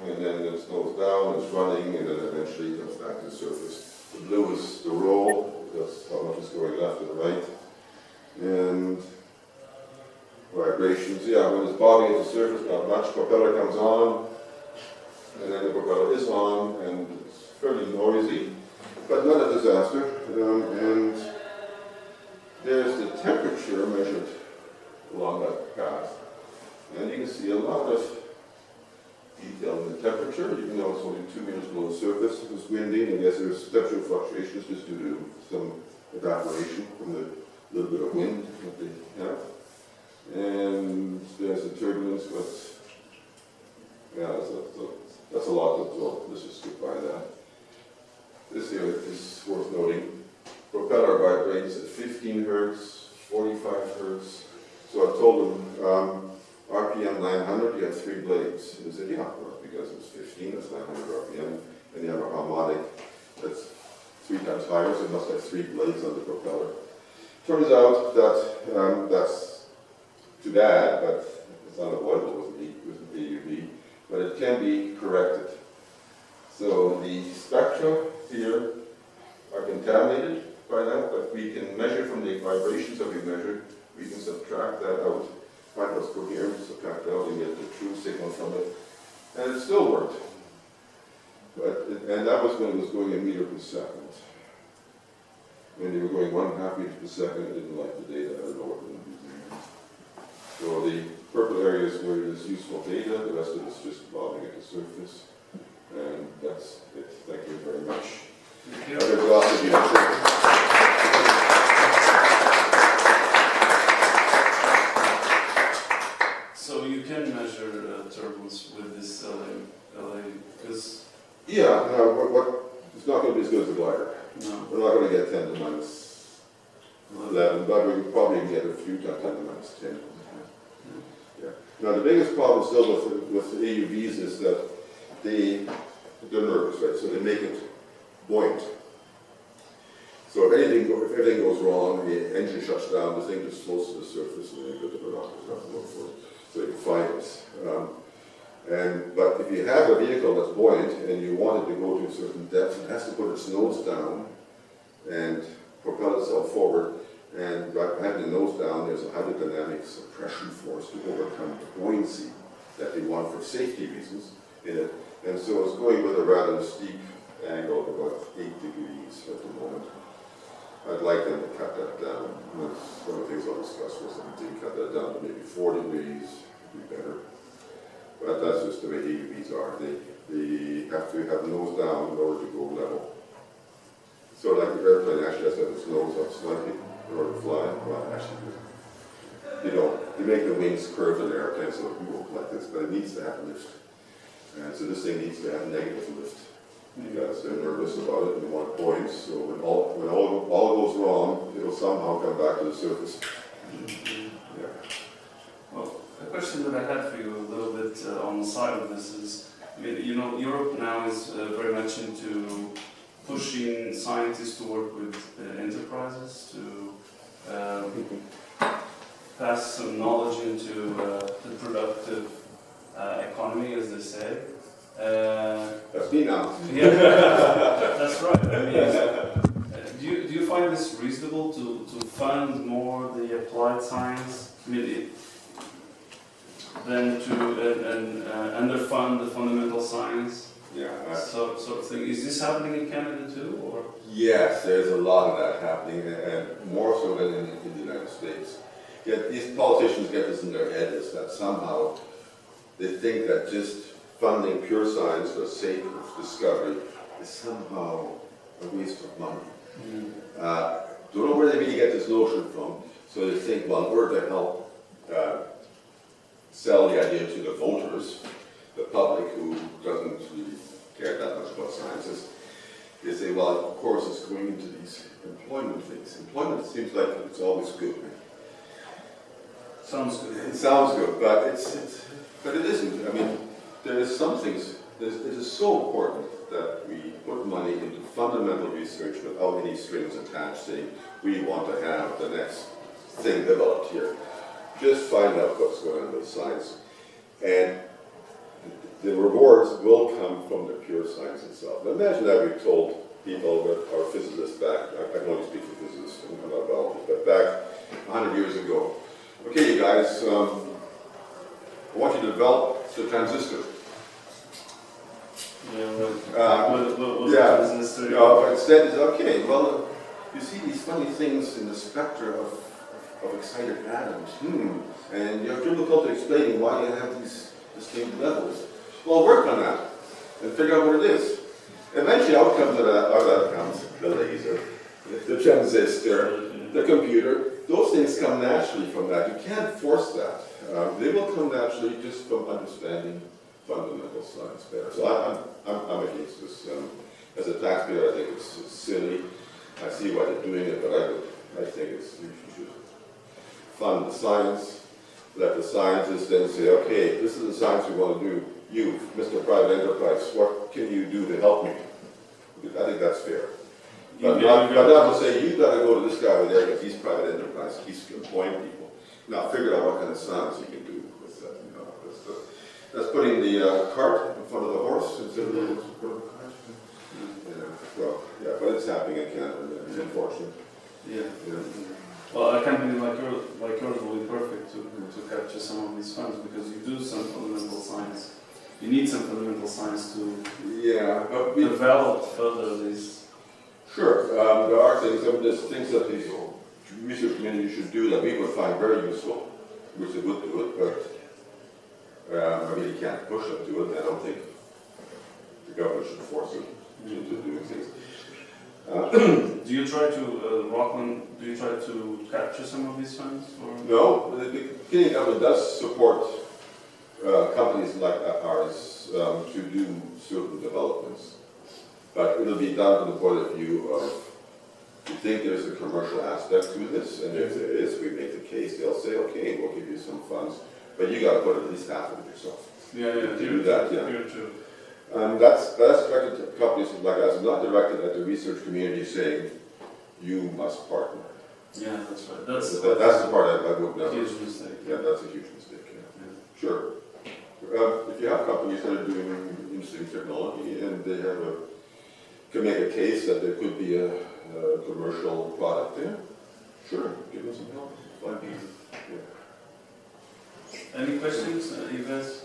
and then it's nose down, it's running, and then eventually it comes back to the surface. The blue is the roll, that's how much is going left and right, and vibrations. Yeah, when it's bobbing at the surface, not much. Propeller comes on, and then the propeller is on, and it's fairly noisy, but not a disaster. And there's the temperature measured along that path. And you can see a lot of detail in the temperature, even though it's only 2 meters below the surface. It was windy, and yes, there's temperature fluctuations just due to some evaporation from the little bit of wind that they have. And there's the turbulence, but yeah, that's a lot to absorb. Let's just skip by that. This here is worth noting. Propeller vibrates at 15 hertz, 45 hertz. So I told them, RPM 900, you have 3 blades. They said, yeah, because it's 15, that's 900 RPM. And you have a harmonic that's 3 times higher, so it must have 3 blades on the propeller. Turns out that that's too bad, but it's unavoidable with an AUV, but it can be corrected. So the spectra here are contaminated by that, but we can measure from the vibrations that we measured, we can subtract that out, find what's coherent, subtract out, and get the true signal from it. And it still worked. And that was when it was going a meter per second. When they were going 1.5 meters per second, I didn't like the data, I don't know what it would be. So the purple area is where there's useful data, the rest of it's just bobbing at the surface. And that's it. Thank you very much. Thank you. There's lots of you. So you can measure turbulence with this LA, because Yeah, no, it's not going to be as good as a glider. no. We're not going to get 10 to minus 11, but we can probably get a few times 10 to minus 10. Yeah. Now the biggest problem still with the AUVs is that they're nervous, right? So they make it buoyant. So if everything goes wrong, the engine shuts down, the thing just floats to the surface, and then you put the binoculars up and look for it, so you can find it. But if you have a vehicle that's buoyant and you want it to go to a certain depth, it has to put its nose down and propel itself forward. And by having the nose down, there's a hydrodynamic suppression force to overcome the buoyancy that they want for safety reasons in it. And so it's going with a rather steep angle of about 8 degrees at the moment. I'd like them to cut that down. That's one of the things I'll discuss with them. They cut that down to maybe 4 degrees, would be better. But that's just the way AUVs are. They have to have the nose down in order to go level. So like the airplane actually has to have its nose up slightly in order to fly. Well, actually, they make the wings curve in the airplane so it can go like this, but it needs to have lift. And so this thing needs to have negative lift. Because they're nervous about it and they want it buoyant, so when all goes wrong, it'll somehow come back to the surface. Yeah. Well, a question that I had for you a little bit on the side of this is, Europe now is very much into pushing scientists to work with enterprises to pass some knowledge into the productive economy, as they say. That's me now. Yeah, that's right. I mean, do you find this reasonable to fund more the applied science? I mean, than to underfund the fundamental science? Yeah. Sort of thing. Is this happening in Canada too, or? Yes, there's a lot of that happening, and more so than in the United States. Yet these politicians get this in their head is that somehow they think that just funding pure science for the sake of discovery is somehow a waste of money. Don't know where they really get this notion from. So they think, well, in order to help sell the idea to the voters, the public who doesn't really care that much about sciences, they say, well, of course it's going into these employment things. Employment seems like it's always good. Sounds good. It sounds good, but but it isn't. I mean, there's some things. It is so important that we put money into fundamental research without any strings attached, saying we want to have the next thing developed here. Just find out what's going on with science, and the rewards will come from the pure science itself. Imagine that we told people that our physicists back, I can only speak for physicists, I'm not biologists, but back 100 years ago, okay, you guys, I want you to develop the transistor. But instead it's okay, well, you see these funny things in the spectra of excited atoms, and you have difficulty explaining why you have these distinct levels. Well, work on that and figure out what it is. Eventually out comes the laser, the transistor, the computer. Those things come naturally from that. You can't force that. They will come naturally just from understanding fundamental science better. So I'm against this. As a taxpayer, I think it's silly. I see why they're doing it, but I think you should fund the science, let the scientists then say, okay, this is the science we want to do. You, Mr. Private Enterprise, what can you do to help me? I think that's fair. But not to say, you've got to go to this guy over there because he's private enterprise, he's employing people. Now, figure out what kind of sounds you can do with that. You know, that's putting the cart in front of the horse instead of the cart. Yeah, well, yeah, but it's happening in Canada. It's unfortunate. Yeah. Yeah. Well, a company like yours will be perfect to capture some of these funds because you do some fundamental science. You need some fundamental science to But we develop further these. Sure, there are things that the research community should do that we would find very useful, which they would do it, but I mean, you can't push them to it. I don't think the government should force them into doing things. Do you try to, Rockland, do you try to capture some of these funds? Or? No, the Canadian government does support companies like ours to do certain developments, but it'll be done from the point of view of, you think there's a commercial aspect to this, and if there is, we make the case, they'll say, okay, we'll give you some funds, but you got to put at least half of it yourself. To do that, yeah. True. That's directed to companies like us, not directed at the research community saying, you must partner. Yeah, that's right. That's the part I would never. Huge mistake. Yeah, that's a huge mistake. Yeah. Sure. If you have companies that are doing interesting technology and they can make a case that there could be a commercial product there, sure, give them some help. Find people. Yeah. Any questions, you guys?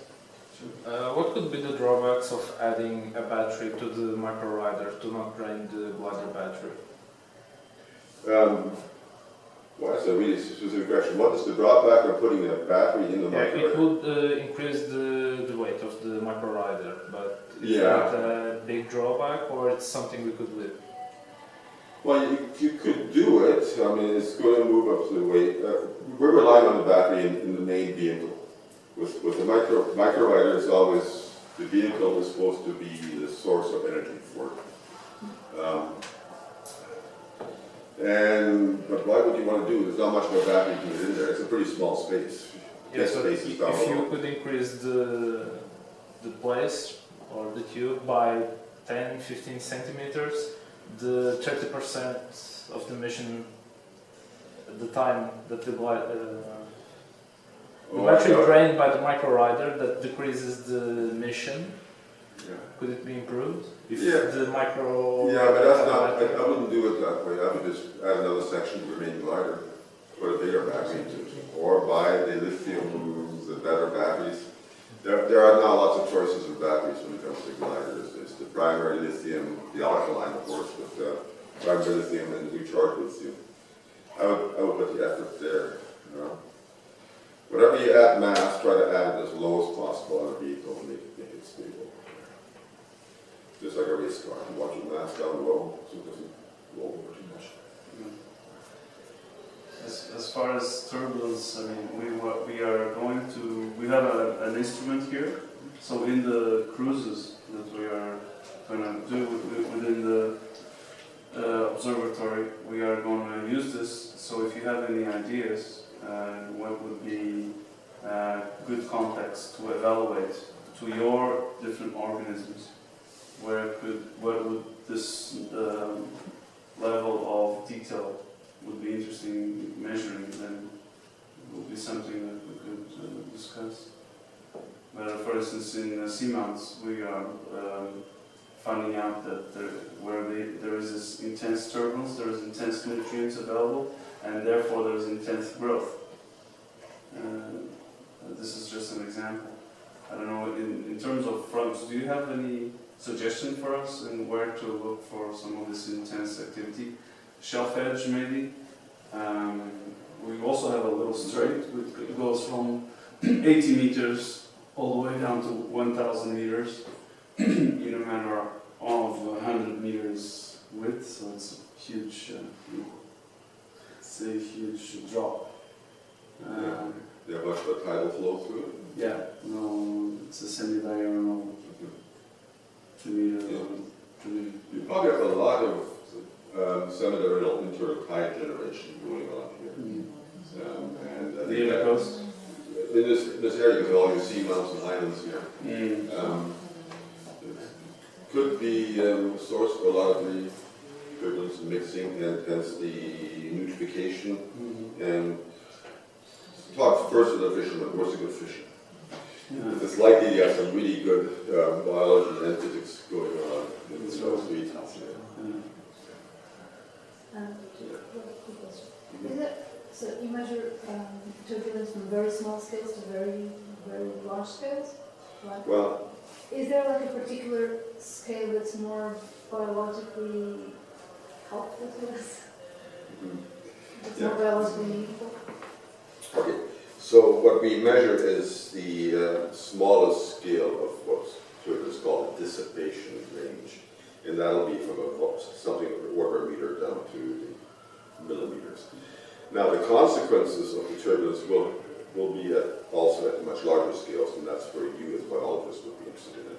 What could be the drawbacks of adding a battery to the micro-rider to not drain the bladder battery? Well, that's a really specific question. What is the drawback of putting a battery in the micro-rider? It would increase the weight of the micro-rider, but is that a big drawback or it's something we could live? Well, you could do it. I mean, it's going to move up to the weight. We're relying on the battery in the main vehicle. With the micro-rider, it's always, the vehicle is supposed to be the source of energy for it. But why would you want to do it? There's not much more battery to get in there. It's a pretty small space. Yes, but if you could increase the place or the tube by 10-15 centimeters, the 30% of the mission, the time that the battery drained by the micro-rider, that decreases the mission. Yeah. Could it be improved? If the micro... Yeah, but that's not, I wouldn't do it that way. I would just add another section to the main glider, put a bigger battery into it, or buy the lithium, the better batteries. There are now lots of choices of batteries when it comes to gliders. There's the primary lithium, the alkaline, of course, but primary lithium and recharged lithium. I would put the effort there. You know. Whatever you add mass, try to add it as low as possible on a vehicle and make it stable. Just like a race car, you want your mass down low so it doesn't roll over too much. As far as turbulence, I mean, we have an instrument here. So in the cruises that we are going to do within the observatory, we are going to use this. So if you have any ideas, what would be good context to evaluate to your different organisms? What would this level of detail would be interesting measuring? Then would be something that we could discuss. But for instance, in seamounts, we are finding out that there is this intense turbulence, there is intense nutrients available, and therefore there is intense growth. This is just an example. I don't know, in terms of fronts, do you have any suggestion for us in where to look for some of this intense activity? Shelf edge, maybe? We also have a little strait, which goes from 80 meters all the way down to 1,000 meters in a matter of 100 meters width, so it's a huge, drop. They have much of a tidal flow through it? Yeah, no, it's a semi-diurnal 2 meter. You probably have a lot of semi-diurnal intertide generation going on here. And I think the coast? In this area, because all you see mountains and islands here. Could be a source for a lot of the turbulence and mixing, and hence the nutrification. And first with a fisherman, what's a good fishing? Yeah. It's likely you have some really good biology and physics going on in this street. Is it, so you measure turbulence from very small scales to very, very large scales? Like, Well, is there like a particular scale that's more biologically helpful to us? It's more biologically meaningful? okay, so what we measure is the smallest scale of what's called a dissipation range. And that'll be from something of an order of a meter down to the millimeters. Now the consequences of the turbulence will be also at much larger scales, and that's where you as biologists would be interested in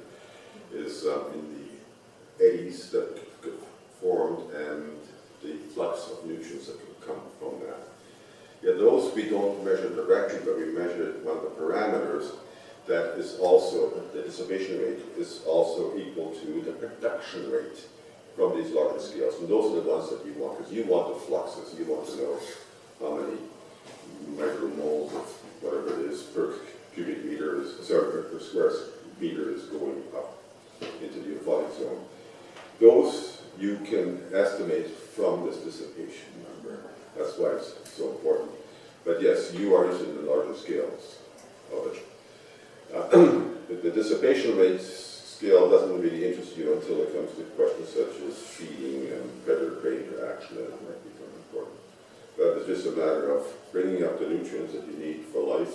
it, is in the eddies that get formed and the flux of nutrients that can come from that. Yeah, those we don't measure directly, but we measure one of the parameters that is also, the dissipation rate is also equal to the production rate from these larger scales. And those are the ones that you want, because you want the fluxes, you want to know how many micromoles of whatever it is per cubic meter is, sorry, per square meter is going up into the euphoric zone. Those you can estimate from this dissipation number. That's why it's so important. But yes, you are interested in the larger scales of it. The dissipation rate scale doesn't really interest you until it comes to questions such as feeding and predator-prey interaction, and it might become important. But it's just a matter of bringing up the nutrients that you need for life.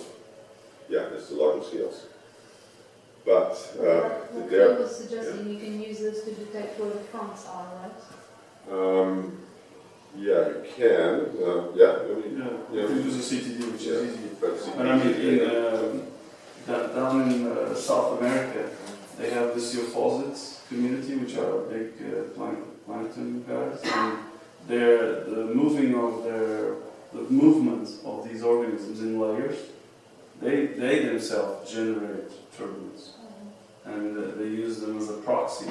Yeah, it's the larger scales. But Like Phil was suggesting, you can use this to detect where the fronts are, right? yeah, you can. You can use a CTD, which is easy. But But I mean, down in South America, they have the geophysics community, which are big plankton guys, and the movement of these organisms in layers, they themselves generate turbulence, and they use them as a proxy,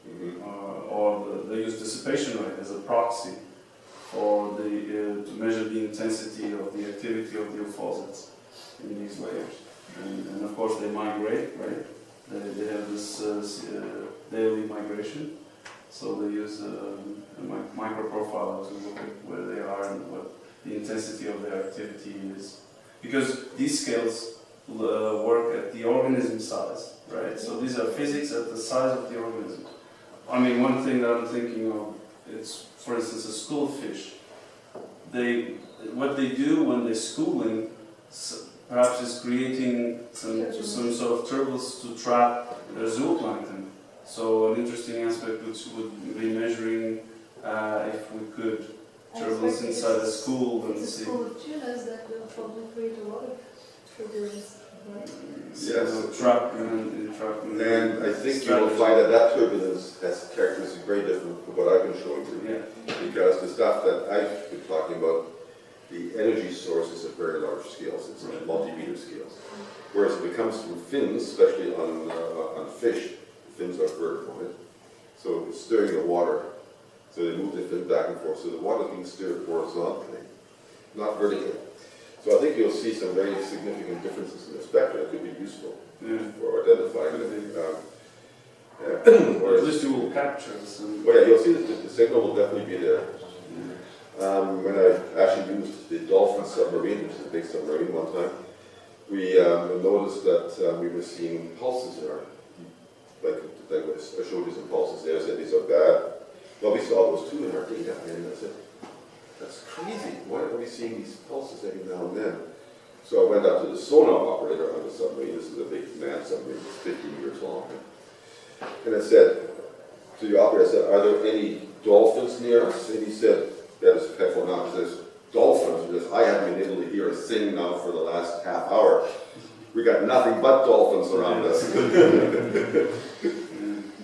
they use dissipation rate as a proxy for to measure the intensity of the activity of the geophysics in these layers. And of course they migrate, right? They have this daily migration, so they use a micro-profile to look at where they are and what the intensity of their activity is. Because these scales work at the organism size, right? So these are physics at the size of the organism. I mean, one thing that I'm thinking of, it's, for instance, a schoolfish. What they do when they're schooling, perhaps is creating some sort of turbulence to trap their zooplankton. So an interesting aspect which would be measuring if we could turbulence inside a school and it's a see. school of tunas that will probably create a lot of turbulence, right? Yes. And I think you will find that turbulence has characteristics very different from what I've been showing you. Yeah. Because the stuff that I've been talking about, the energy source is at very large scales, it's in multi-meter scales. Whereas if it comes from fins, especially on fish, fins are vertical, right? So it's stirring the water, so they move the fin back and forth, so the water is being stirred horizontally, not vertically. So I think you'll see some very significant differences in the spectrum that could be useful for identifying it. or at least you will capture some. Well, yeah, you'll see that the signal will definitely be there. When I actually used the Dolphin submarine, which is a big submarine one time, we noticed that we were seeing pulses in our, like I showed you some pulses there, I said these are bad. Well, we saw those too in our data, and I said, that's crazy, why are we seeing these pulses every now and then? So I went out to the sonar operator on the submarine, this is a big manned submarine, it's 50 meters long, and I said, to the operator, I said, are there any dolphins near us? And he said, that is careful now, because there's dolphins, because I haven't been able to hear a sing now for the last half hour. We got nothing but dolphins around us.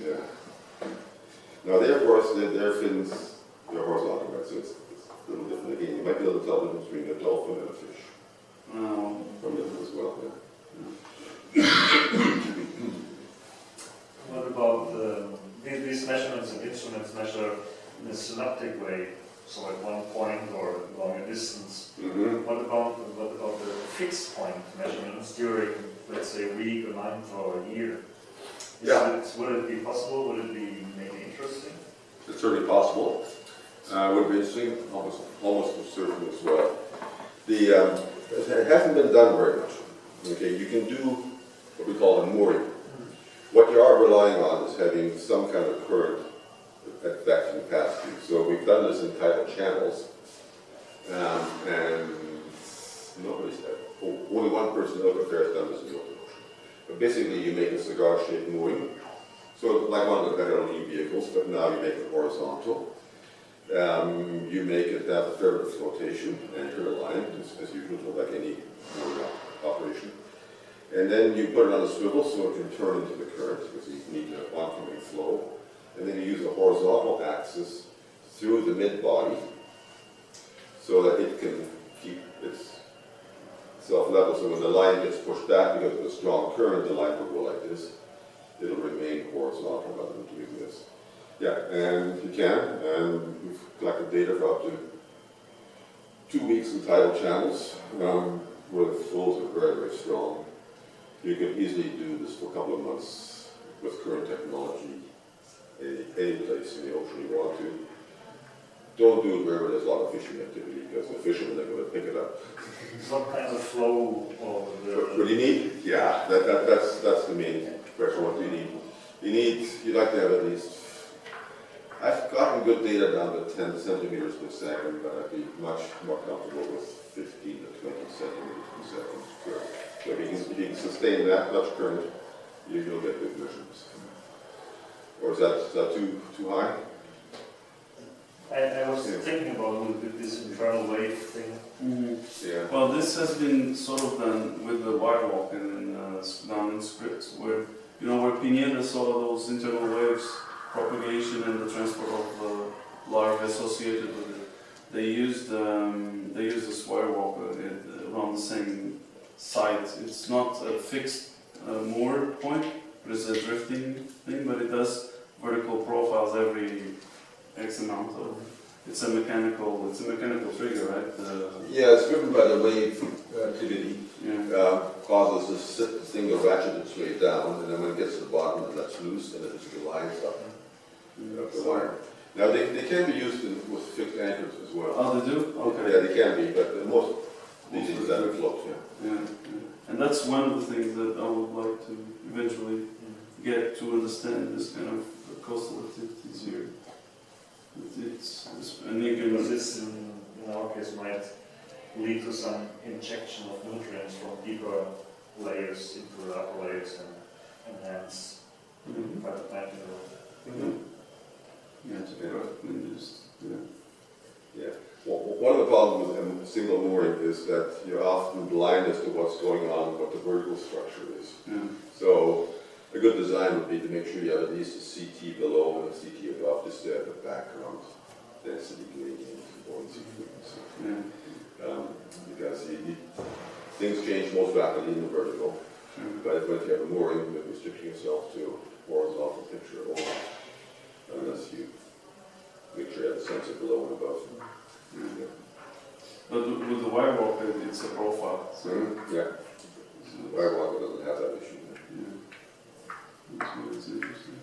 Yeah. Now, they, of course, their fins, they're horizontal, right? So it's a little different again. You might be able to tell the difference between a dolphin and a fish. From them as well, yeah. What about these measurements and instruments measure in a synaptic way, so at one point or long a distance? What about the fixed point measurements during, let's say, a week, a month, or a year. Would it be possible? Would it be maybe interesting? It's certainly possible. Would be interesting, almost for certain as well. It hasn't been done very much. Okay, you can do what we call a mooring. What you are relying on is having some kind of current effect and pass through. So we've done this in tidal channels, and nobody's only one person over there has done this in the open ocean. But basically, you make a cigar-shaped mooring, so like one of the better lean vehicles, but now you make it horizontal. You make it have a fair bit of flotation, anchor aligned, as usual, like any mooring operation. And then you put it on a swivel so it can turn into the current, because you need an oncoming flow. And then you use a horizontal axis through the mid-body so that it can keep itself level. So when the line gets pushed back because of a strong current, the line will go like this. It'll remain horizontal rather than doing this. Yeah, and you can, and we've collected data for up to 2 weeks in tidal channels where the flows are very, very strong. You can easily do this for a couple of months with current technology, any place in the ocean you want to. Don't do it wherever there's a lot of fishing activity, because the fishermen are going to pick it up. What kind of flow or What do you need? Yeah, that's the main question. What do you need? You'd like to have at least, I've gotten good data down to 10 centimeters per second, but I'd be much more comfortable with 15 to 20 centimeters per second. So if you can sustain that much current, you'll get good measurements. Or is that too high? I was thinking about this internal wave thing. Yeah. Well, this has been sort of done with the wirewalk and down in scripts, where where Pineda saw those internal waves, propagation and the transport of larvae associated with it. They used this wirewalk around the same site. It's not a fixed moored point, but it's a drifting thing. But it does vertical profiles every X amount of. It's a mechanical trigger, right? Yeah, it's driven by the wave activity. Yeah. Causes this thing to ratchet its way down, and then when it gets to the bottom, it lets loose, and it just glides up the wire. Now, they can be used with fixed anchors as well. Oh, they do? Okay. Yeah, they can be, but most these things that float, Yeah. And that's one of the things that I would like to eventually get to understand, this kind of coastal activities here. And you can, Because this, in our case, might lead to some injection of nutrients from deeper layers into the upper layers and enhance phytoplankton. Yeah, it's perfectly induced. Yeah. Well, one of the problems with a single mooring is that you're often blind as to what's going on, what the vertical structure is. Yeah. So a good design would be to make sure you have at least a CT below and a CT above, just to have a background density gradient and buoyancy frequency. Yeah. Because things change most rapidly in the vertical. Sure. But if you have a mooring, you're restricting yourself to a horizontal picture only, unless you make sure you have a sensor below and above. Yeah. But with the wirewalk, it's a profile. So Yeah. Wirewalker doesn't have that issue. It's interesting.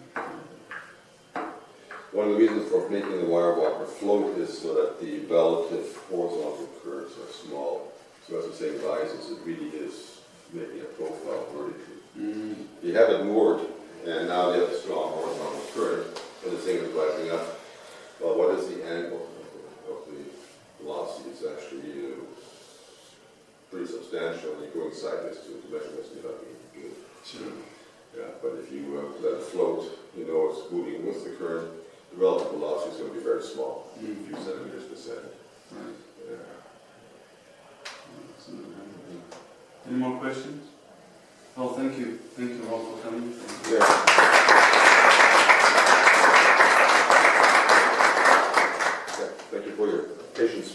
One of the reasons for making the wirewalker float is so that the relative horizontal curves are small. So as the same rises, it really is making a profile vertically. You have it moored, and now you have a strong horizontal current, and the thing is rising up. Well, what is the angle of the velocity? It's actually pretty substantial, and you're going sideways to it. The measurements may not be good. Sure. Yeah, but if you let it float, it's moving with the current. The relative velocity is going to be very small, a few centimeters per second. Right. Yeah. Any more questions? Well, thank you. Thank you all for coming. Yeah. Thank you for your patience.